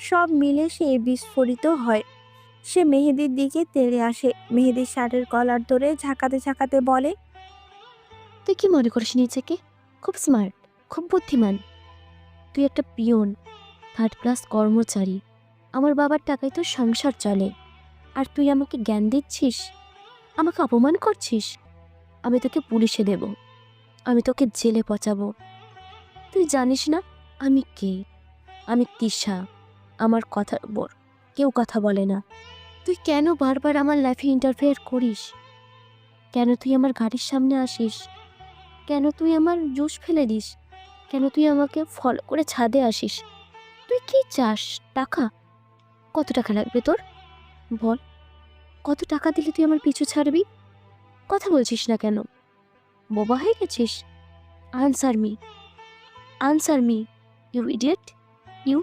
Speaker 3: সব মিলে সে বিস্ফোরিত হয়। সে মেহেদির দিকে তেড়ে আসে, মেহেদির শার্টের কলার ধরে ঝাঁকাতে ঝাঁকাতে বলে,
Speaker 2: তুই কি মনে করিস নিজেকে? খুব স্মার্ট, খুব বুদ্ধিমান। তুই একটা পিয়ন, থার্ড ক্লাস কর্মচারী। আমার বাবার টাকায় তোর সংসার চলে, আর তুই আমাকে জ্ঞান দিচ্ছিস, আমাকে অপমান করছিস। আমি তোকে পুলিশে দেব, আমি তোকে জেলে পচাবো। তুই জানিস না আমি কে? আমি তিশা। আমার কথার উপর কেউ কথা বলে না। তুই কেন বারবার আমার লাইফে ইন্টারফেয়ার করিস? কেন তুই আমার গাড়ির সামনে আসিস? কেন তুই আমার জুস ফেলে দিস? কেন তুই আমাকে ফলো করে ছাদে আসিস? তুই কি চাস? টাকা? কত টাকা লাগবে তোর? বল, কত টাকা দিলে তুই আমার পিছু ছাড়বি? কথা বলছিস না কেন? বোবা হয়ে গেছিস? Answer me, answer me, you idiot, you.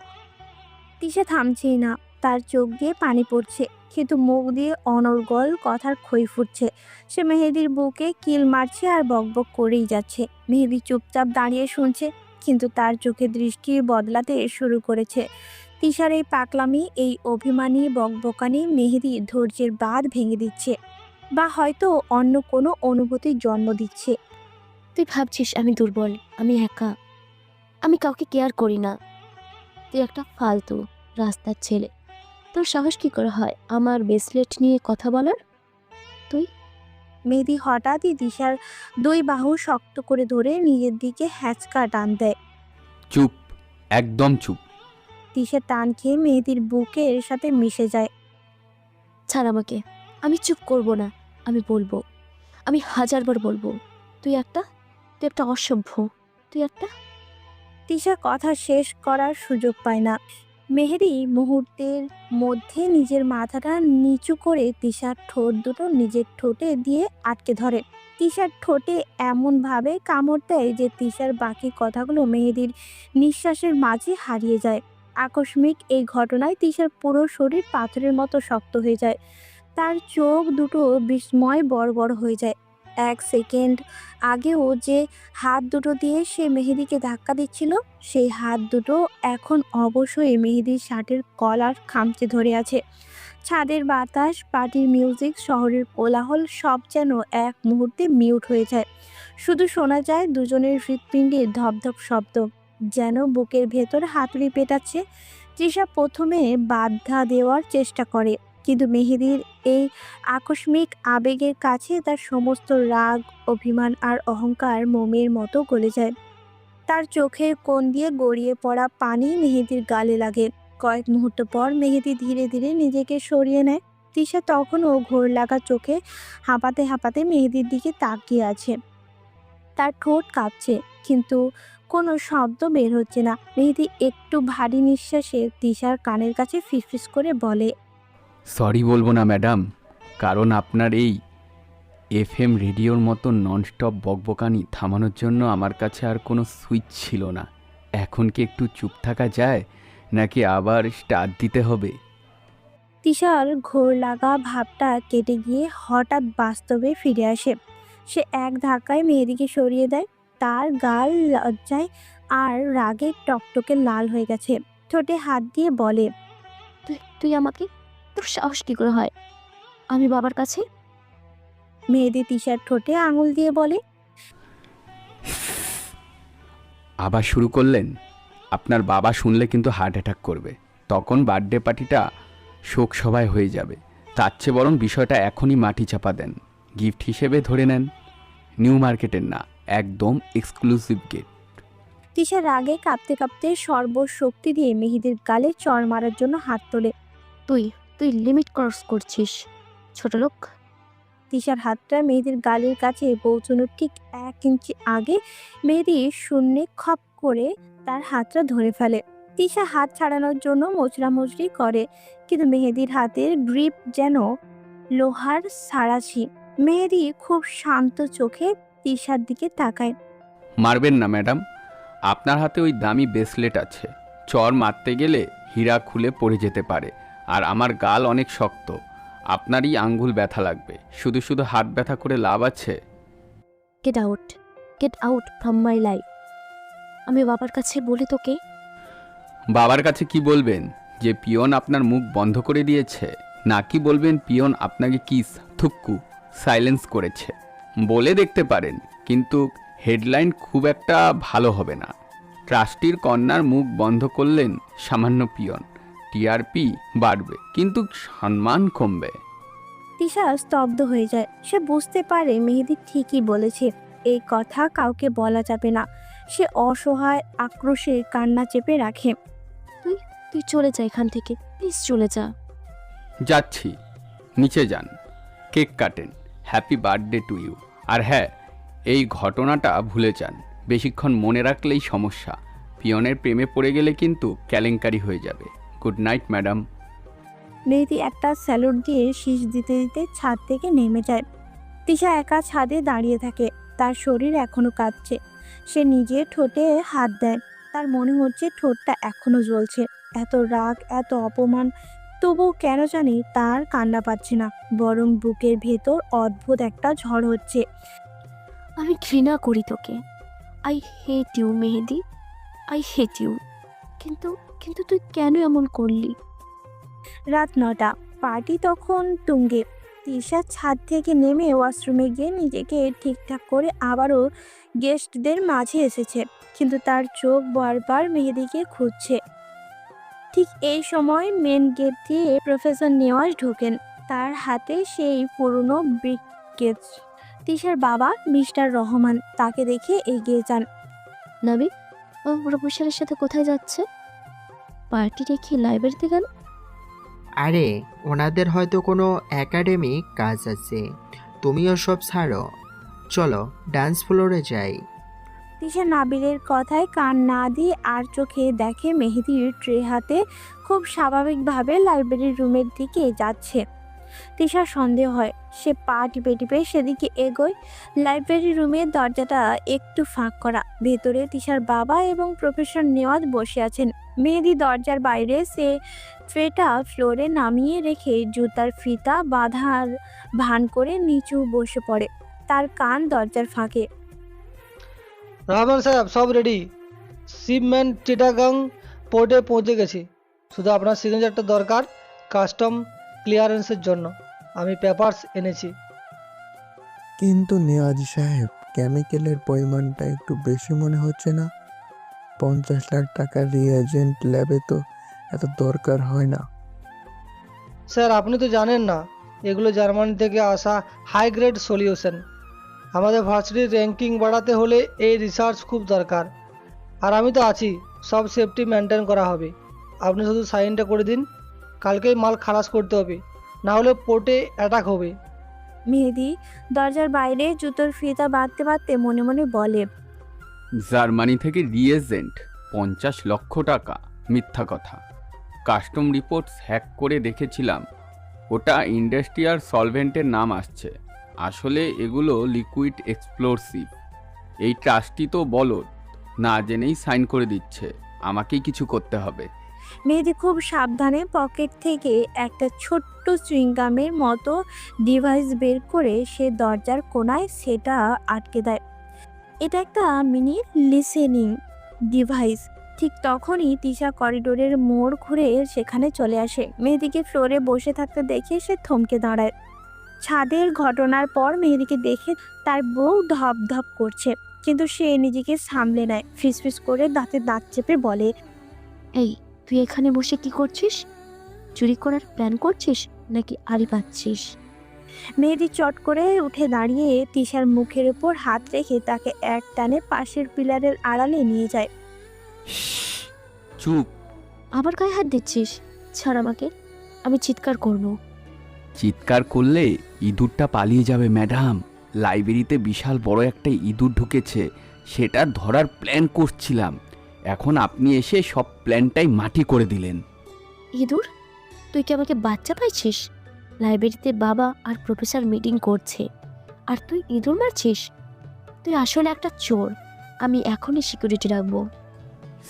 Speaker 3: Tisha থামছেই না। তার চোখ দিয়ে পানি পড়ছে, কিন্তু মুখ দিয়ে অনর্গল কথার খই ফুটছে। সে মেহেদির বুকে কিল মারছে আর বকবক করেই যাচ্ছে। মেহেদি চুপচাপ দাঁড়িয়ে শুনছে, কিন্তু তার চোখে দৃষ্টি বদলাতে শুরু করেছে। তিশার এই পাকলামি, এই অভিমানী বকবকানি মেহেদি ধৈর্যের বাঁধ ভেঙে দিচ্ছে, বা হয়তো অন্য কোনো অনুভূতির জন্ম দিচ্ছে।
Speaker 2: তুই ভাবছিস আমি দুর্বল, আমি একা, আমি কাউকে কেয়ার করি না। তুই একটা ফালতু রাস্তার ছেলে। তোর সাহস কি করে হয় আমার ব্রেসলেট নিয়ে কথা বলার?
Speaker 3: মেহেদি হঠাৎই তিশার দুই বাহু শক্ত করে ধরে নিজের দিকে হ্যাঁচকা টান দেয়।
Speaker 1: চুপ, একদম চুপ।
Speaker 3: তিশা টান খেয়ে মেহেদির বুকের সাথে মিশে যায়।
Speaker 2: ছাড় আমাকে, আমি চুপ করব না। আমি বলবো, আমি হাজারবার বলবো, তুই একটা অসভ্য, তুই একটা।
Speaker 3: তিশা কথা শেষ করার সুযোগ পায় না। মেহেদি মুহূর্তের মধ্যে নিজের মাথাটা নিচু করে তিশার ঠোঁট দুটো নিজের ঠোঁটে দিয়ে আটকে ধরে। তিশার ঠোঁটে এমনভাবে কামড় দেয় যে তিশার বাকি কথাগুলো মেহেদির নিঃশ্বাসের মাঝে হারিয়ে যায়। আকস্মিক এই ঘটনায় তিশার পুরো শরীর পাথরের মতো শক্ত হয়ে যায়। তার চোখ দুটো বিস্ময় বড় বড় হয়ে যায়। এক সেকেন্ড আগেও যে হাত দুটো দিয়ে সে মেহেদিকে ধাক্কা দিচ্ছিল, সেই হাত দুটো এখন অবশ্যই মেহেদির শার্টের কলার খামচে ধরে আছে। ছাদের বাতাস, পার্টির মিউজিক, শহরের কোলাহল সব যেন এক মুহূর্তে মিউট হয়ে যায়। শুধু শোনা যায় দুজনের হৃৎপিণ্ডের ধপধপ শব্দ, যেন বুকের ভেতর হাতুড়ি পেটাচ্ছে। তৃষা প্রথমে বাধা দেওয়ার চেষ্টা করে, কিন্তু মেহেদির এই আকস্মিক আবেগের কাছে তার সমস্ত রাগ, অভিমান আর অহংকার মোমের মতো গলে যায়। তার চোখের কোণ দিয়ে গড়িয়ে পড়া পানি মেহেদির গালে লাগে। কয়েক মুহূর্ত পর মেহেদি ধীরে ধীরে নিজেকে সরিয়ে নেয়। তিশা তখনও ঘোর লাগা চোখে হাঁপাতে হাঁপাতে মেহেদির দিকে তাকিয়ে আছে। তার ঠোঁট কাঁপছে, কিন্তু কোনো শব্দ বের হচ্ছে না। মেহেদি একটু ভারী নিঃশ্বাসে তিশার কানের কাছে ফিসফিস করে বলে,
Speaker 1: সরি বলবো না ম্যাডাম, কারণ আপনার এই এফএম রেডিওর মতো ননস্টপ বকবকানি থামানোর জন্য আমার কাছে আর কোনো সুইচ ছিল না। এখন কি একটু চুপ থাকা যায়, নাকি আবার স্টার্ট দিতে হবে?
Speaker 3: তিশার ঘোর লাগা ভাবটা কেটে গিয়ে হঠাৎ বাস্তবে ফিরে আসে। সে এক ধাক্কায় মেহেদিকে সরিয়ে দেয়। তার গাল লজ্জায় আর রাগে টকটকে লাল হয়ে গেছে। ঠোঁটে হাত দিয়ে বলে,
Speaker 2: তুই আমাকে, তোর সাহস কি করে হয় আমি বাবার কাছে?
Speaker 3: মেহেদি তিশার ঠোঁটে আঙুল দিয়ে বলে,
Speaker 1: আবার শুরু করলেন? আপনার বাবা শুনলে কিন্তু হার্ট অ্যাটাক করবে। তখন বার্থডে পার্টিটা শোক সভায় হয়ে যাবে। তার চেয়ে বরং বিষয়টা এখনই মাটি চাপা দেন, গিফট হিসেবে ধরে নেন। নিউ মার্কেটের না, একদম এক্সক্লুসিভ গিফট।
Speaker 3: তিশা রাগে কাঁপতে কাঁপতে সর্বশক্তি দিয়ে মেহেদির গালে চড় মারার জন্য হাত তোলে।
Speaker 2: তুই লিমিট ক্রস করছিস, ছোট লোক।
Speaker 3: তিশার হাতটা মেহেদির গালের কাছে পৌঁছানোর ঠিক 1 ইঞ্চি আগে মেহেদি শূন্যে খপ করে তার হাতটা ধরে ফেলে। তিশা হাত ছাড়ানোর জন্য মোচড়ামুচড়ি করে, কিন্তু মেহেদির হাতের গ্রিপ যেন লোহার সাঁড়াশি। মেহেদি খুব শান্ত চোখে তিশার দিকে তাকায়।
Speaker 1: মারবেন না ম্যাডাম, আপনার হাতে ওই দামি ব্রেসলেট আছে। চর মারতে গেলে হীরা খুলে পড়ে যেতে পারে, আর আমার গাল অনেক শক্ত। আপনারই আঙ্গুল ব্যথা লাগবে, শুধু শুধু হাত ব্যথা করে লাভ আছে?
Speaker 2: Get out from my life. আমি বাবার কাছে বলি তোকে।
Speaker 1: বাবার কাছে কি বলবেন? যে পিয়ন আপনার মুখ বন্ধ করে দিয়েছে? নাকি বলবেন পিয়ন আপনাকে কিস থুক্কু সাইলেন্স করেছে? বলে দেখতে পারেন, কিন্তু হেডলাইন খুব একটা ভালো হবে না। ট্রাস্টির কন্যার মুখ বন্ধ করলেন সামান্য পিয়ন, টিআরপি বাড়বে কিন্তু সম্মান কমবে।
Speaker 3: তিশা স্তব্ধ হয়ে যায়। সে বুঝতে পারে মেহেদি ঠিকই বলেছে, এই কথা কাউকে বলা যাবে না। সে অসহায় আক্রোশে কান্না চেপে রাখে।
Speaker 2: তুই চলে যা এখান থেকে, প্লিজ চলে যা।
Speaker 1: যাচ্ছি, নিচে যান, কেক কাটেন, হ্যাপি বার্থডে টু ইউ। আর হ্যাঁ, এই ঘটনাটা ভুলে যান, বেশিক্ষণ মনে রাখলেই সমস্যা। পিয়নের প্রেমে পড়ে গেলে কিন্তু কেলেঙ্কারি হয়ে যাবে। Good night madam.
Speaker 3: মেহেদি একটা স্যালুট দিয়ে শীষ দিতে দিতে ছাদ থেকে নেমে যায়। তিশা একা ছাদে দাঁড়িয়ে থাকে। তার শরীর এখনো কাঁপছে। সে নিজের ঠোঁটে হাত দেয়। তার মনে হচ্ছে ঠোঁটটা এখনো জ্বলছে। এত রাগ, এত অপমান, তবুও কেন জানি তার কান্না পাচ্ছে না, বরং বুকের ভেতর অদ্ভুত একটা ঝড় হচ্ছে।
Speaker 2: আমি ঘৃণা করি তোকে। I hate you Mehedi, I hate you. কিন্তু কিন্তু তুই কেন এমন করলি?
Speaker 3: রাত 9টা, পার্টি তখন তুঙ্গে। তিশা ছাদ থেকে নেমে ওয়াশরুমে গিয়ে নিজেকে ঠিকঠাক করে আবারও গেস্টদের মাঝে এসেছে, কিন্তু তার চোখ বারবার মেহেদিকে খুঁজছে। ঠিক এই সময় মেন গেট দিয়ে প্রফেসর নেওয়াজ ঢোকেন। তার হাতে সেই পুরনো ব্রিফকেস। তিশার বাবা মিস্টার রহমান তাকে দেখে এগিয়ে যান।
Speaker 2: নাবি, ও প্রফেসরের সাথে কোথায় যাচ্ছে? পার্টি রেখে লাইব্রেরিতে গেল?
Speaker 4: আরে ওনাদের হয়তো কোনো একাডেমিক কাজ আছে, তুমিও সব ছাড়ো, চলো ডান্স ফ্লোরে যাই।
Speaker 3: তিশা নাবিলের কথায় কান না দিয়ে আর চোখে দেখে মেহেদির ট্রে হাতে খুব স্বাভাবিকভাবে লাইব্রেরির রুমের দিকে যাচ্ছে। তিশার সন্দেহ হয়। সে পা টিপে টিপে সেদিকে এগোয়। লাইব্রেরি রুমের দরজাটা একটু ফাঁক করা। ভেতরে তিশার বাবা এবং প্রফেসর নেওয়াজ বসে আছেন। মেহেদি দরজার বাইরে সে ট্রেটা ফ্লোরে নামিয়ে রেখে জুতার ফিতা বাঁধার ভান করে নিচু বসে পড়ে। তার কান দরজার ফাঁকে।
Speaker 6: রহমান সাহেব, সব রেডি। শিপমেন্ট চিটাগাং পোর্টে পৌঁছে গেছি। শুধু আপনার সিগনেচারটা দরকার কাস্টম ক্লিয়ারেন্সের জন্য। আমি পেপারস এনেছি।
Speaker 7: কিন্তু নেওয়াজ সাহেব, কেমিক্যালের পরিমাণটা একটু বেশি মনে হচ্ছে না? 50 লাখ টাকার রিয়েজেন্ট ল্যাবে তো এত দরকার হয় না।
Speaker 6: স্যার, আপনি তো জানেন না, এগুলো জার্মানি থেকে আসা হাই গ্রেড সলিউশন। আমাদের ভার্সিটির র্যাঙ্কিং বাড়াতে হলে এই রিসার্চ খুব দরকার। আর আমি তো আছি, সব সেফটি মেনটেন করা হবে। আপনি শুধু সাইনটা করে দিন, কালকেই মাল খালাস করতে হবে, না হলে পোর্টে অ্যাটাক হবে।
Speaker 3: মেহেদি দরজার বাইরে জুতোর ফিতা বাঁধতে বাঁধতে মনে মনে বলে,
Speaker 1: জার্মানি থেকে রিয়েজেন্ট 50 লক্ষ টাকা? মিথ্যা কথা। কাস্টম রিপোর্টস হ্যাক করে দেখেছিলাম, ওটা ইন্ডাস্ট্রিয়াল সলভেন্টের নাম আসছে। আসলে এগুলো লিকুইড এক্সপ্লোসিভ। এই ট্রাস্টি তো বলদ, না জেনেই সাইন করে দিচ্ছে। আমাকেই কিছু করতে হবে।
Speaker 3: মেহেদি খুব সাবধানে পকেট থেকে একটা ছোট্ট চুইংগামের মতো ডিভাইস বের করে সে দরজার কোণায় সেটা আটকে দেয়। এটা একটা মিনি লিসেনিং ডিভাইস। ঠিক তখনই তিশা করিডোরের মোড় ঘুরে সেখানে চলে আসে। মেহেদিকে ফ্লোরে বসে থাকতে দেখে সে থমকে দাঁড়ায়। ছাদের ঘটনার পর মেহেদিকে দেখে তার বউ ধপ ধপ করছে, কিন্তু সে নিজেকে সামলে নেয়। ফিসফিস করে দাঁতে দাঁত চেপে বলে,
Speaker 2: এই, তুই এখানে বসে কি করছিস? চুরি করার প্ল্যান করছিস নাকি আড়ি পাচ্ছিস?
Speaker 3: মেহেদি চট করে উঠে দাঁড়িয়ে তিশার মুখের উপর হাত রেখে তাকে এক টানে পাশের পিলারের আড়ালে নিয়ে যায়।
Speaker 1: শ্শ্, চুপ।
Speaker 2: আবার গায়ে হাত দিচ্ছিস? ছাড় আমাকে, আমি চিৎকার করব।
Speaker 1: চিৎকার করলে ইঁদুরটা পালিয়ে যাবে ম্যাডাম। লাইব্রেরিতে বিশাল বড় একটা ইঁদুর ঢুকেছে, সেটা ধরার প্ল্যান করছিলাম। এখন আপনি এসে সব প্ল্যানটাই মাটি করে দিলেন।
Speaker 2: ইঁদুর? তুই কি আমাকে বাচ্চা পাইছিস? লাইব্রেরিতে বাবা আর প্রফেসর মিটিং করছে, আর তুই ইঁদুর মারছিস? তুই আসলে একটা চোর। আমি এখনই সিকিউরিটি রাখবো।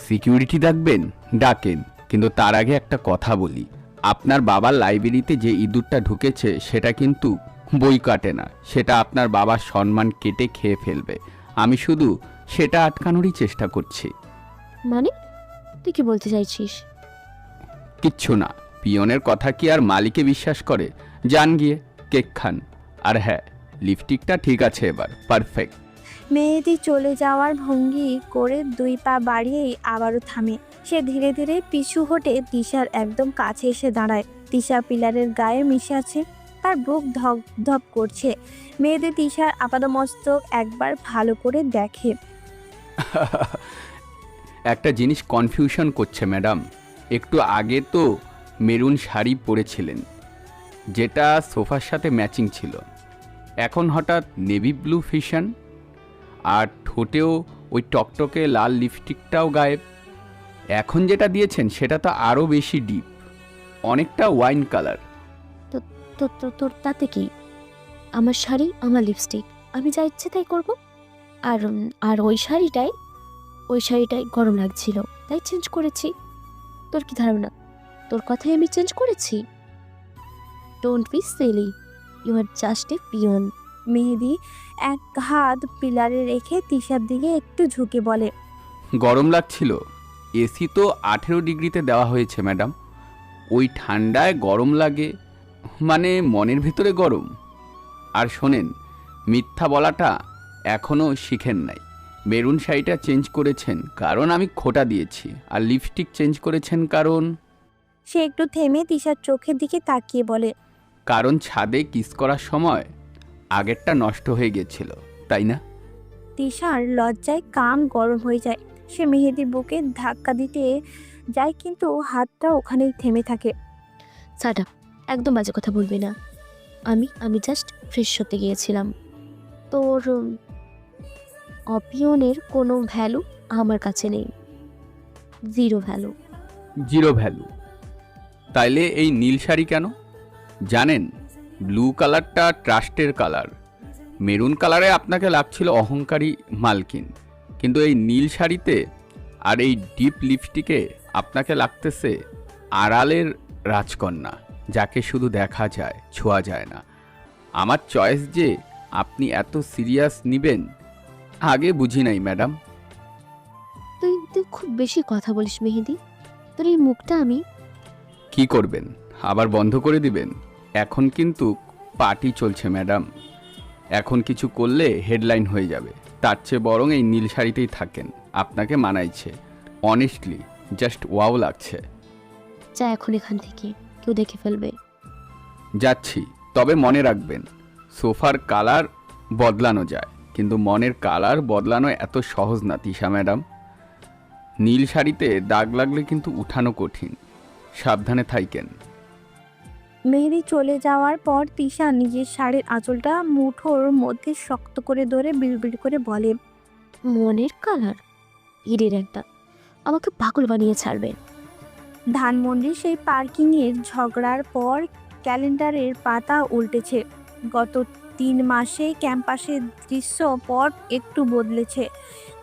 Speaker 1: সিকিউরিটি ডাকবেন? ডাকেন, কিন্তু তার আগে একটা কথা বলি। আপনার বাবার লাইব্রেরিতে যে ইঁদুরটা ঢুকেছে সেটা কিন্তু বই কাটে না, সেটা আপনার বাবার সম্মান কেটে খেয়ে ফেলবে। আমি শুধু সেটা আটকানোরই চেষ্টা করছি।
Speaker 2: মানে তুই কি বলতে চাইছিস?
Speaker 1: কিচ্ছু না, পিয়নের কথা কি আর মালিকে বিশ্বাস করে? যান গিয়ে কেক খান। আর হ্যাঁ, লিপস্টিকটা ঠিক আছে এবার, পারফেক্ট।
Speaker 3: মেহেদি চলে যাওয়ার ভঙ্গি করে 2 পা বাড়িয়েই আবারও থামে। সে ধীরে ধীরে পিছু হটে তিশার একদম কাছে এসে দাঁড়ায়। তিশা পিলারের গায়ে মিশে আছে, তার বুক ধক ধপ করছে। মেহেদি তিশার আপাদমস্তক একবার ভালো করে দেখে।
Speaker 1: একটা জিনিস কনফিউশন করছে ম্যাডাম। একটু আগে তো মেরুন শাড়ি পরেছিলেন, যেটা সোফার সাথে ম্যাচিং ছিল। এখন হঠাৎ নেভি ব্লু ফিশন, আর ঠোঁটেও ওই টকটকে লাল লিপস্টিকটাও গায়েব। এখন যেটা দিয়েছেন সেটা তো আরও বেশি ডিপ, অনেকটা ওয়াইন কালার।
Speaker 2: তোর তাতে কি? আমার শাড়ি, আমার লিপস্টিক, আমি যা ইচ্ছে তাই করব। আর আর ওই শাড়িটাই গরম লাগছিল, তাই চেঞ্জ করেছি। তোর কি ধারণা তোর কথাই আমি চেঞ্জ করেছি? Don't be silly, you are just a peon.
Speaker 3: Mehedi এক হাত পিলারে রেখে তিশার দিকে একটু ঝুঁকে বলে,
Speaker 1: গরম লাগছিল? এসি তো 18 ডিগ্রিতে দেওয়া হয়েছে ম্যাডাম। ওই ঠান্ডায় গরম লাগে মানে মনের ভিতরে গরম। আর শোনেন, মিথ্যা বলাটা এখনও শিখেন নাই। মেরুন শাড়িটা চেঞ্জ করেছেন কারণ আমি খোটা দিয়েছি, আর লিপস্টিক চেঞ্জ করেছেন কারণ
Speaker 3: সে একটু থেমে তিশার চোখের দিকে তাকিয়ে বলে,
Speaker 1: কারণ ছাদে কিস করার সময় আগেরটা নষ্ট হয়ে গেছিল, তাই না?
Speaker 3: তিশার লজ্জায় কান গরম হয়ে যায়। সে মেহেদির বুকে ধাক্কা দিতে যায়, কিন্তু হাতটা ওখানেই থেমে থাকে।
Speaker 2: সাটা, একদম বাজে কথা বলবি না। আমি জাস্ট ফ্রেশ হতে গিয়েছিলাম। তোর অপিয়নের কোনো ভ্যালু আমার কাছে নেই, জিরো ভ্যালু।
Speaker 1: Zero value? তাইলে এই নীল শাড়ি কেন? জানেন, ব্লু কালারটা ট্রাস্টের কালার। মেরুন কালারে আপনাকে লাগছিল অহংকারী মালকিন, কিন্তু এই নীল শাড়িতে আর এই ডিপ লিপস্টিকে আপনাকে লাগতেছে আড়ালের রাজকন্যা, যাকে শুধু দেখা যায়, ছোঁয়া যায় না। আমার চয়েস যে আপনি এত সিরিয়াস নিবেন আগে বুঝি নাই ম্যাডাম।
Speaker 2: তুই খুব বেশি কথা বলিস মেহেদি। তোর এই মুখটা আমি
Speaker 1: কি করবেন, আবার বন্ধ করে দিবেন? এখন কিন্তু পার্টি চলছে ম্যাডাম, এখন কিছু করলে হেডলাইন হয়ে যাবে। তার চেয়ে বরং এই নীল শাড়িতেই থাকেন, আপনাকে মানাইছে। অনেস্টলি জাস্ট ওয়াও লাগছে।
Speaker 2: যা এখন এখান থেকে, কেউ দেখে ফেলবে।
Speaker 1: যাচ্ছি, তবে মনে রাখবেন, সোফার কালার বদলানো যায়, কিন্তু মনের কালার বদলানো এত সহজ না তিশা ম্যাডাম। নীল শাড়িতে দাগ লাগলে কিন্তু উঠানো কঠিন, সাবধানে থাইকেন।
Speaker 3: মেহেদি চলে যাওয়ার পর তিশা নিজের শাড়ির আঁচলটা মুঠোর মধ্যে শক্ত করে ধরে বিড়বিড় করে বলে,
Speaker 2: মনের কালার? ইরের একটা, আমাকে পাগল বানিয়ে ছাড়বে।
Speaker 3: ধানমন্ডির সেই পার্কিংয়ের ঝগড়ার পর ক্যালেন্ডারের পাতা উল্টেছে। গত 3 মাসে ক্যাম্পাসের দৃশ্য পট একটু বদলেছে।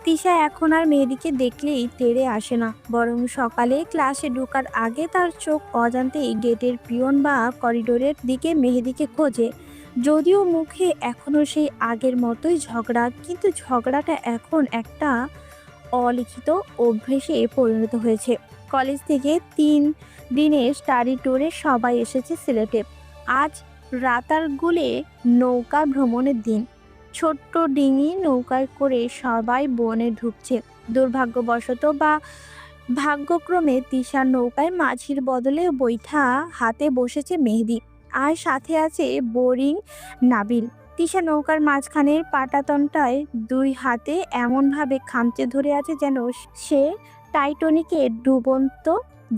Speaker 3: তিশা এখন আর মেহেদিকে দেখলেই তেড়ে আসে না, বরং সকালে ক্লাসে ঢোকার আগে তার চোখ অজান্তেই গেটের পিয়ন বা করিডোরের দিকে মেহেদিকে খোঁজে। যদিও মুখে এখনও সেই আগের মতোই ঝগড়া, কিন্তু ঝগড়াটা এখন একটা অলিখিত অভ্যেসে পরিণত হয়েছে। কলেজ থেকে 3 দিনের স্টাডি ট্যুরে সবাই এসেছে সিলেটে। আজ রাতারগুলে নৌকা ভ্রমণের দিন। ছোট্ট ডিঙি নৌকায় করে সবাই বনে ঢুকছে। দুর্ভাগ্যবশত বা ভাগ্যক্রমে তিশার নৌকায় মাঝির বদলে বৈঠা হাতে বসেছে মেহেদি, আর সাথে আছে বোরিং নাবিল। তিশা নৌকার মাঝখানের পাটাতনটায় 2 হাতে এমনভাবে খামচে ধরে আছে যেন সে টাইটানিকের ডুবন্ত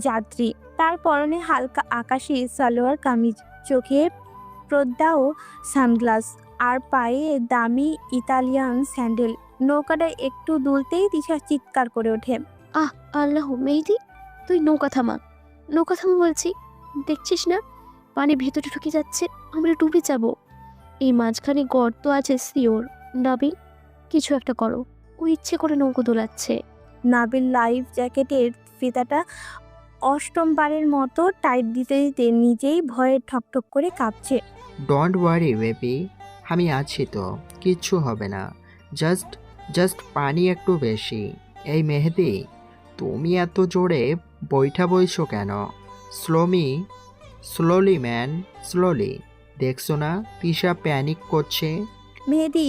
Speaker 3: যাত্রী। তার পরনে হালকা আকাশি সালোয়ার কামিজ, চোখে পর্দা ও সানগ্লাস, আর পায়ে দামি ইতালিয়ান স্যান্ডেল। নৌকাটা একটু দুলতেই তিশা চিৎকার করে ওঠে,
Speaker 2: আহ আল্লাহ, মেহেদি তুই নৌকা থামা বলছি। দেখছিস না পানি ভেতরে ঢুকে যাচ্ছে, আমরা ডুবে যাব। এই মাঝখানে গর্ত আছে সিওর। নাবিল, কিছু একটা করো, ও ইচ্ছে করে নৌকো দোলাচ্ছে।
Speaker 3: নাবিল লাইফ জ্যাকেটের ফিতাটা অষ্টমবারের মতো টাইট দিতে দিতে নিজেই ভয়ে ঠকঠক করে কাঁপছে।
Speaker 4: ডোন্ট ওয়ারি বেবি, আমি আছি তো, কিচ্ছু হবে না। জাস্ট জাস্ট পানি একটু বেশি। এই মেহেদি, তুমি এত জোরে বইটা বইছো কেন? Slowly man, slowly. দেখছো না তিশা প্যানিক করছে?
Speaker 3: মেহেদি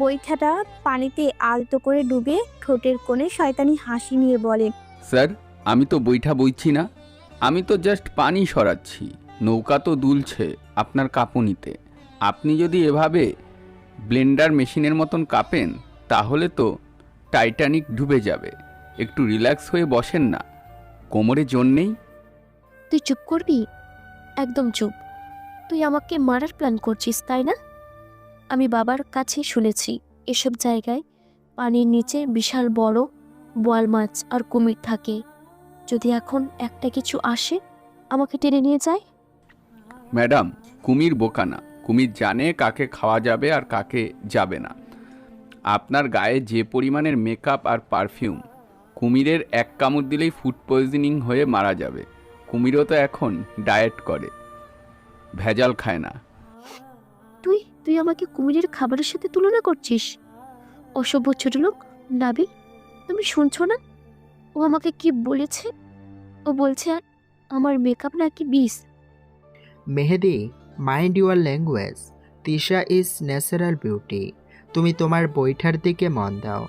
Speaker 3: বৈঠাটা পানিতে আলতো করে ডুবে ঠোঁটের কোণে শয়তানি হাসি নিয়ে বলে,
Speaker 1: স্যার, আমি তো বইটা বইছি না, আমি তো জাস্ট পানি সরাচ্ছি। নৌকা তো দুলছে আপনার কাঁপুনিতে। আপনি যদি এভাবে ব্লেন্ডার মেশিনের মতন কাঁপেন তাহলে তো টাইটানিক ডুবে যাবে। একটু রিল্যাক্স হয়ে বসেন না, কোমরে জোর নেই।
Speaker 2: তুই চুপ করবি? একদম চুপ। তুই আমাকে মারার প্ল্যান করছিস, তাই না? আমি বাবার কাছে শুনেছি এসব জায়গায় পানির নিচে বিশাল বড় বোয়াল মাছ আর কুমির থাকে। যদি এখন একটা কিছু আসে, আমাকে টেনে নিয়ে যায়।
Speaker 1: ম্যাডাম, কুমির বোকা না। কুমির জানে কাকে খাওয়া যাবে আর কাকে যাবে না। আপনার গায়ে যে পরিমাণের মেকআপ আর পারফিউম, কুমিরের এক কামড় দিলেই ফুড পয়জনিং হয়ে মারা যাবে। কুমিরও তো এখন ডায়েট করে, ভেজাল খায় না।
Speaker 2: তুই তুই আমাকে কুমিরের খাবারের সাথে তুলনা করছিস? অসভ্য ছোট লোক। নাবিল, তুমি শুনছো না ও আমাকে কি বলেছে? ও বলছে আর আমার মেকআপ নাকি বিষ।
Speaker 4: Mehedi, mind your language. Tisha is natural beauty. তুমি তোমার বইটার দিকে মন দাও।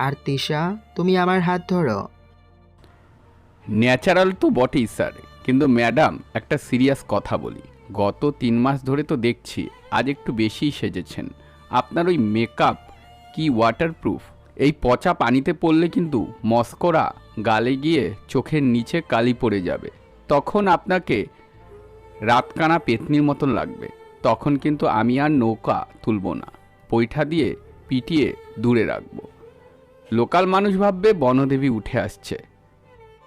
Speaker 4: আর তিশা, তুমি আমার হাত ধরো।
Speaker 1: ন্যাচারাল তো বটেই স্যার, কিন্তু ম্যাডাম একটা সিরিয়াস কথা বলি। গত 3 মাস ধরে তো দেখছি আজ একটু বেশিই সেজেছেন। আপনার ওই মেকআপ কি ওয়াটারপ্রুফ? এই পচা পানিতে পড়লে কিন্তু মস্করা গালে গিয়ে চোখের নিচে কালি পড়ে যাবে। তখন আপনাকে রাতকানা পেতনির মতন লাগবে। তখন কিন্তু আমি আর নৌকা তুলব না, পৈঠা দিয়ে পিটিয়ে দূরে রাখবো। লোকাল মানুষ ভাববে বনদেবী উঠে আসছে।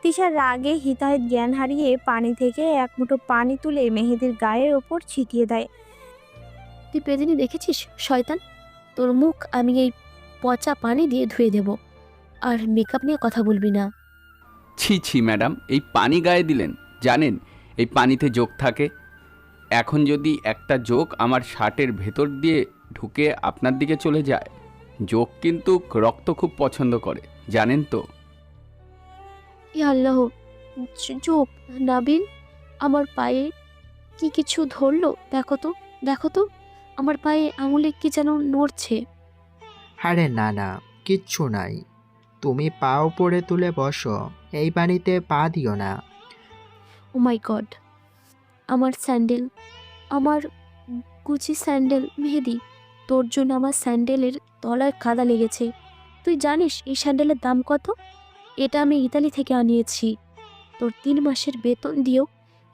Speaker 3: তিশার রাগে হিতাহিত জ্ঞান হারিয়ে পানি থেকে এক মুঠো পানি তুলে মেহেদির গায়ের ওপর ছিটিয়ে দেয়।
Speaker 2: তুই পেদিনি দেখেছিস শয়তান? তোর মুখ আমি এই পচা পানি দিয়ে ধুয়ে দেব। আর মেকআপ নিয়ে কথা বলবি না।
Speaker 1: ছি ছি ম্যাডাম, এই পানি গায়ে দিলেন? জানেন এই পানিতে যোগ থাকে। এখন যদি একটা যোগ আমার শার্টের ভেতর দিয়ে ঢুকে আপনার দিকে চলে যায়, যোগ কিন্তু রক্ত খুব পছন্দ করে, জানেন তো?
Speaker 2: ইয়া আল্লাহ, চোখ। নাবিল, আমার পায়ে কি কিছু ধরলো? দেখো তো, দেখো তো, আমার পায়ে আঙুলে কি যেন নড়ছে।
Speaker 4: আরে না না, কিচ্ছু নাই। তুমি পা উপরে তুলে বসো, এই পানিতে পা দিও না।
Speaker 2: ও মাই গড, আমার স্যান্ডেল, আমার গুচি স্যান্ডেল। মেহেদি, তোর জন্য আমার স্যান্ডেলের তলায় কাদা লেগেছে। তুই জানিস এই স্যান্ডেলের দাম কত? এটা আমি ইতালি থেকে আনিয়েছি। তোর 3 মাসের বেতন দিয়েও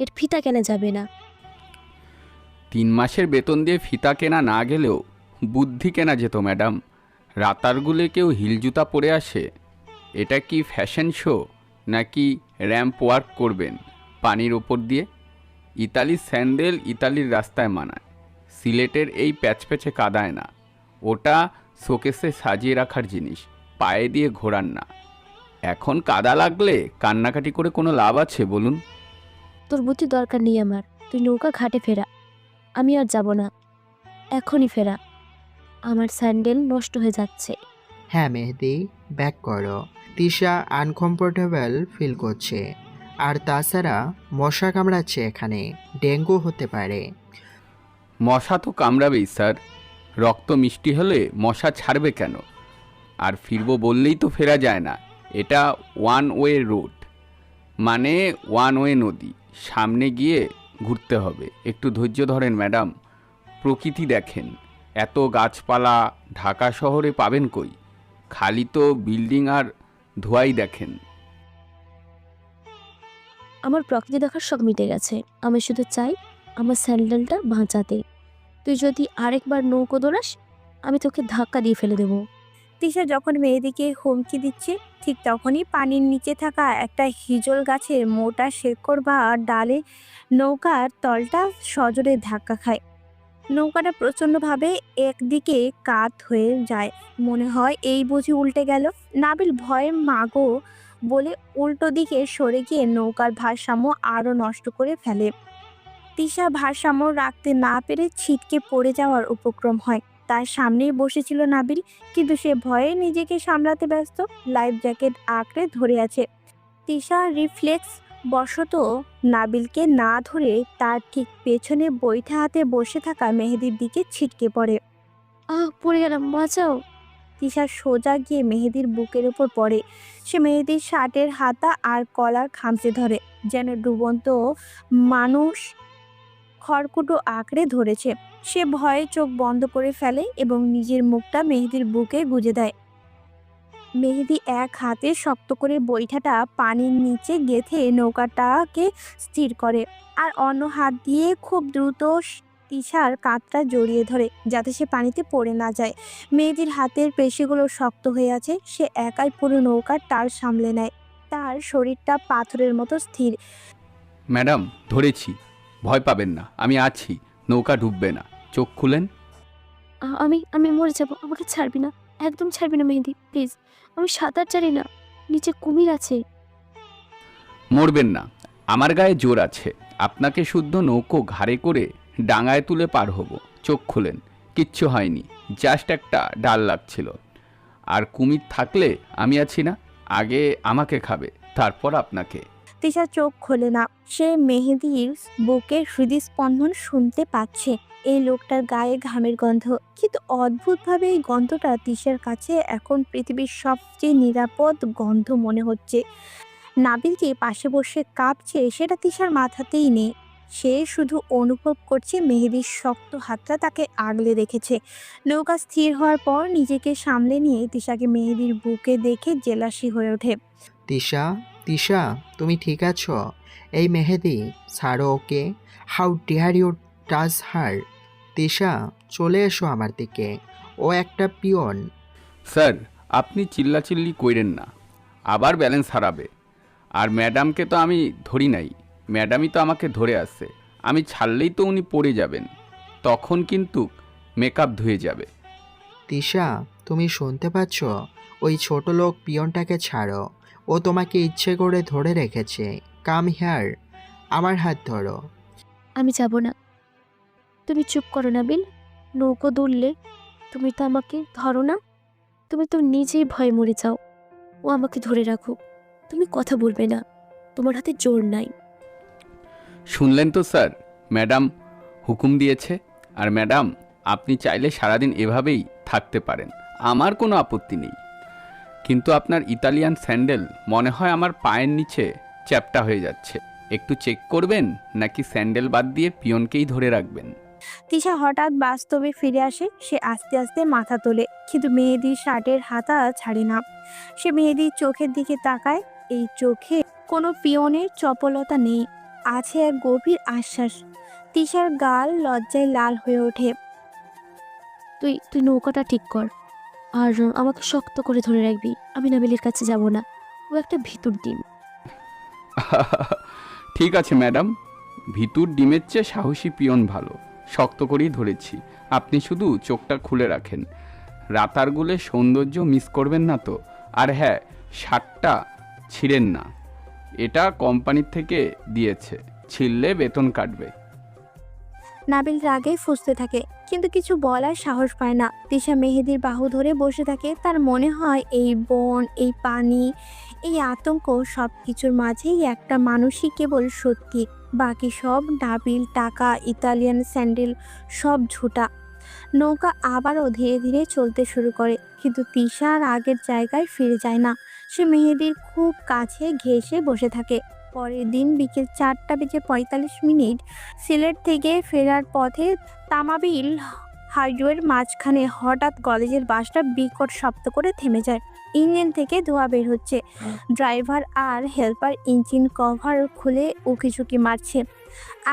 Speaker 2: এর ফিতা কেনা যাবে না।
Speaker 1: 3 মাসের বেতন দিয়ে ফিতা কেনা না গেলেও বুদ্ধি কেনা যেত ম্যাডাম। রাতারগুলে কেউ হিল জুতা পরে আসে? এটা কি ফ্যাশন শো নাকি র্যাম্প ওয়ার্ক করবেন পানির ওপর দিয়ে? ইতালির স্যান্ডেল ইতালির রাস্তায় মানায়, সিলেটের এই প্যাচপ্যাচে কাদায় না। ওটা শোকেসে সাজিয়ে রাখার জিনিস, পায়ে দিয়ে ঘোরান না। এখন কাদা লাগলে কান্নাকাটি করে কোনো লাভ আছে বলুন?
Speaker 2: তোর বুদ্ধি দরকার নেই আমার। তুই নৌকা ঘাটে ফেরা, আমি আর যাব না। এখনই ফেরা, আমার স্যান্ডেল নষ্ট হয়ে যাচ্ছে।
Speaker 4: হ্যাঁ মেহেদি, ব্যাক করো। তিশা আনকমফোর্টেবল ফিল করছে। আর তাছাড়া মশা কামড়াচ্ছে এখানে, ডেঙ্গু হতে পারে।
Speaker 1: মশা তো কামড়াবেই স্যার, রক্ত মিষ্টি হলে মশা ছাড়বে কেন? আর ফিরবো বললেই তো ফেরা যায় না। এটা ওয়ান ওয়ে রোড, মানে ওয়ান ওয়ে নদী, সামনে গিয়ে ঘুরতে হবে। একটু ধৈর্য ধরেন ম্যাডাম, প্রকৃতি দেখেন। এত গাছপালা ঢাকা শহরে পাবেন কই? খালি তো বিল্ডিং আর ধোঁয়াই দেখেন।
Speaker 2: আমার প্রকৃতি দেখার শখ মিটে গেছে। আমি শুধু চাই আমার স্যান্ডেলটা বাঁচাতে। তুই যদি আরেকবার নৌকো দৌড়াস, আমি তোকে ধাক্কা দিয়ে ফেলে দেবো।
Speaker 3: তিশা যখন মেহেদিকে হুমকি দিচ্ছে, ঠিক তখনই পানির নিচে থাকা একটা হিজল গাছের মোটা শেকড় বা ডালে নৌকার তলটা সজোরে ধাক্কা খায়। নৌকাটা প্রচণ্ডভাবে একদিকে কাত হয়ে যায়। মনে হয় এই বুঝি উল্টে গেল। নাবিল ভয়ে মাগো বলে উল্টো দিকে সরে গিয়ে নৌকার ভারসাম্য আরও নষ্ট করে ফেলে। তিশা ভারসাম্য রাখতে না পেরে ছিটকে পড়ে যাওয়ার উপক্রম হয়। তার সামনেই বসেছিল নাবিল, কিন্তু সে ভয়ে নিজেকে সামলাতে ব্যস্ত। লাইফ জ্যাকেট আঁকড়ে ধরে আছে। তিশা রিফ্লেক্স বশত নাবিলকে না ধরে তার ঠিক পেছনে বৈঠা হাতে বসে থাকা মেহেদির দিকে ছিটকে পড়ে।
Speaker 2: পড়ে গেলাম, বাঁচাও।
Speaker 3: তিশা সোজা গিয়ে মেহেদির বুকের উপর পড়ে। সে মেহেদির শার্টের হাতা আর কলার খামচে ধরে, যেন ডুবন্ত মানুষ খড়কুটো আঁকড়ে ধরেছে। সে ভয়ে চোখ বন্ধ করে ফেলে এবং নিজের মুখটা মেহেদির বুকে গুজে দেয়। মেহেদি এক হাতে শক্ত করে বৈঠাটা পানির নিচে গেঁথে নৌকাটাকে স্থির করে, আর অন্য হাত দিয়ে খুব দ্রুত তিশার কাঁধটা জড়িয়ে ধরে যাতে সে পানিতে পড়ে না যায়। মেহেদির হাতের পেশিগুলো শক্ত হয়ে আছে। সে একাই পুরো নৌকার টাল সামলে নেয়। তার শরীরটা পাথরের মতো স্থির।
Speaker 1: ম্যাডাম, ধরেছি, ভয় পাবেন না, আমি আছি, নৌকা ডুববে না, চোখ খুলেন।
Speaker 2: আমি আমি মরে যাব, আমাকে ছাড়বি না, একদম ছাড়বি না মেহেদি, প্লিজ। আমি সাঁতার জানি না, নিচে কুমির আছে।
Speaker 1: মরবেন না, আমার গায়ে জোর আছে। আপনাকে শুদ্ধ নৌকো ঘাড়ে করে ডাঙায় তুলে পার হব। চোখ খুলেন, কিচ্ছু হয়নি, জাস্ট একটা ডাল লাগছিল। আর কুমির থাকলে আমি আছি না, আগে আমাকে খাবে, তারপর আপনাকে।
Speaker 3: তিশা চোখ খোলে না। সে মেহেদির বুকের হৃদস্পন্দন শুনতে পাচ্ছে, এই লোকটার গায়ে ঘামের গন্ধ। কিন্তু অদ্ভুতভাবে এই গন্ধটা তিশার কাছে এখন পৃথিবীর সবচেয়ে নিরাপদ গন্ধ মনে হচ্ছে। নাবিল যে পাশে বসে কাঁপছে সেটা তিশার মাথাতেই নেই। সে শুধু অনুভব করছে মেহেদির শক্ত হাতটা তাকে আগলে রেখেছে। নৌকা স্থির হওয়ার পর নিজেকে সামলে নিয়ে তিশাকে মেহেদির বুকে দেখে জেলাসি হয়ে ওঠে।
Speaker 4: তিশা, তিশা, তুমি ঠিক আছো? এই মেহেদি, ছাড়ো ওকে। হাউ ডেয়ার ইউ টাচ হার? তিশা, চলে এসো আমার দিকে, ও একটা পিয়ন।
Speaker 1: স্যার, আপনি চিল্লাচিল্লি কইরেন না, আবার ব্যালেন্স হারাবে। আর ম্যাডামকে তো আমি ধরি নাই, ম্যাডামই তো আমাকে ধরে আছে। আমি ছাড়লেই তো উনি পড়ে যাবেন, তখন কিন্তু মেকআপ ধুয়ে যাবে।
Speaker 4: তিশা, তুমি শুনতে পাচ্ছ? ওই ছোট লোক পিয়নটাকে ছাড়ো, ও তোমাকে ইচ্ছে করে ধরে রেখেছে। কাম হিয়ার, আমার হাত ধরো।
Speaker 2: আমি যাব না। তুমি চুপ করো নাবিল, নৌকো দুললে তুমি তো আমাকে ধরো না। তুমি তো নিজেই ভয়ে মরে যাও। ও আমাকে ধরে রাখো, তুমি কথা বলবে না, তোমার হাতে জোর নাই।
Speaker 1: শুনলেন তো স্যার, ম্যাডাম হুকুম দিয়েছে। আর ম্যাডাম, আপনি চাইলে সারাদিন এভাবেই থাকতে পারেন, আমার কোনো আপত্তি নেই। কিন্তু আপনার ইতালিয়ান স্যান্ডেল মনে হয় আমার পায়ের নিচে চ্যাপ্টা হয়ে যাচ্ছে। একটু চেক করবেন, নাকি স্যান্ডেল বাদ দিয়ে পিয়নকেই ধরে রাখবেন?
Speaker 3: তিশা হঠাৎ বাস্তবে ফিরে আসে। সে আস্তে আস্তে মাথা তোলে, কিন্তু মেহেদির শার্টের হাতা ছাড়ে না। সে মেহেদির চোখের দিকে তাকায়। এই চোখে কোনো পিয়নের চপলতা নেই, আছে এক গভীর আশ্বাস। তিশার গাল লজ্জায় লাল হয়ে ওঠে।
Speaker 2: তুই তুই নৌকাটা ঠিক কর, আর আমাকে শক্ত করে ধরে রাখবি। আমি নাবিলের কাছে যাব না, ও একটা ভিতুর ডিম।
Speaker 1: ঠিক আছে ম্যাডাম, ভিতুর ডিমের চেয়ে সাহসী পিয়ন ভালো। শক্ত করেই ধরেছি, আপনি শুধু চোখটা খুলে রাখেন। রাতারগুলে সৌন্দর্য মিস করবেন না তো। আর হ্যাঁ, শার্টটা ছিঁড়েন না, এটা কোম্পানির থেকে দিয়েছে, ছিঁড়লে বেতন কাটবে।
Speaker 3: নাবিল রাগে ফুঁসতে থাকে, কিন্তু কিছু বলার সাহস পায় না। তিশা মেহেদির বাহু ধরে বসে থাকে। তার মনে হয় এই বন, এই পানি, এই আতঙ্ক সব কিছুর মাঝেই একটা মানুষই কেবল সত্যি। বাকি সব নাবিল, টাকা, ইতালিয়ান স্যান্ডেল সব ঝুটা। নৌকা আবারও ধীরে ধীরে চলতে শুরু করে, কিন্তু তিশা আর আগের জায়গায় ফিরে যায় না। সে মেহেদির খুব কাছে ঘেঁষে বসে থাকে। পরের দিন বিকেল 4:45 সিলেট থেকে ফেরার পথে তামাবিল হাইওয়ের মাঝখানে হঠাৎ কলেজের বাসটা বিকট শব্দ করে থেমে যায়। ইঞ্জিন থেকে ধোঁয়া বের হচ্ছে। ড্রাইভার আর হেল্পার ইঞ্জিন কভার খুলে উকিঝুঁকি মারছে।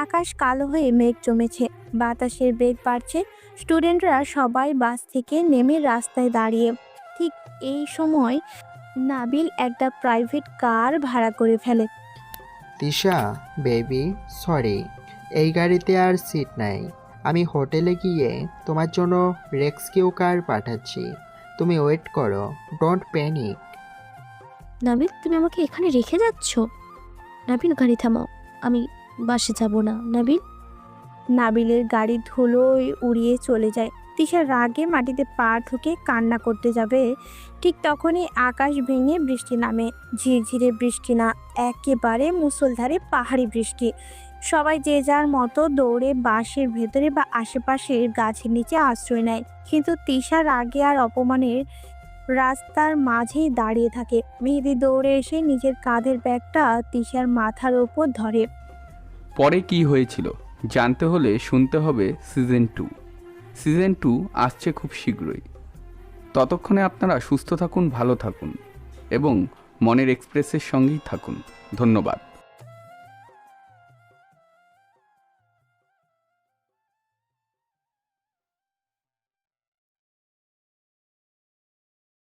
Speaker 3: আকাশ কালো হয়ে মেঘ জমেছে, বাতাসের বেগ বাড়ছে। স্টুডেন্টরা সবাই বাস থেকে নেমে রাস্তায় দাঁড়িয়ে। ঠিক এই সময় নাবিল একটা প্রাইভেট কার ভাড়া করে ফেলে।
Speaker 4: তিশা, বেবি, সরি, এই গাড়িতে আর সিট নাই। আমি হোটেলে গিয়ে তোমার জন্য রেস্কিউ কার পাঠাচ্ছি, তুমি ওয়েট করো, ডোন্ট প্যানিক।
Speaker 2: নাবিল, তুমি আমাকে এখানে রেখে যাচ্ছ? নাবিল, গাড়ি থামাও, আমি বাসে যাব না। নাবিল।
Speaker 3: নাবিলের গাড়ি ধুলোয় উড়িয়ে চলে যায়। তিশা রাগে মাটিতে পা ঠুকে কান্না করতে যাবে, ঠিক তখনই আকাশ ভেঙে বৃষ্টি নামে। ঝিরঝিরে বৃষ্টি না, একেবারে মুষলধারে পাহাড়ি বৃষ্টি। সবাই যে যার মতো দৌড়ে বাসের ভেতরে বা আশেপাশের গাছের নিচে আশ্রয় নেয়, কিন্তু তিশা রাগে আর অপমানের রাস্তার মাঝেই দাঁড়িয়ে থাকে। মেহেদি দৌড়ে এসে নিজের কাঁধের ব্যাগটা তিশার মাথার ওপর ধরে।
Speaker 1: পরে কি হয়েছিল জানতে হলে শুনতে হবে সিজন 2। সিজন 2 আসছে খুব শীঘ্রই। ততক্ষণে আপনারা সুস্থ থাকুন, ভালো থাকুন এবং মনের এক্সপ্রেসের সঙ্গেই থাকুন। ধন্যবাদ।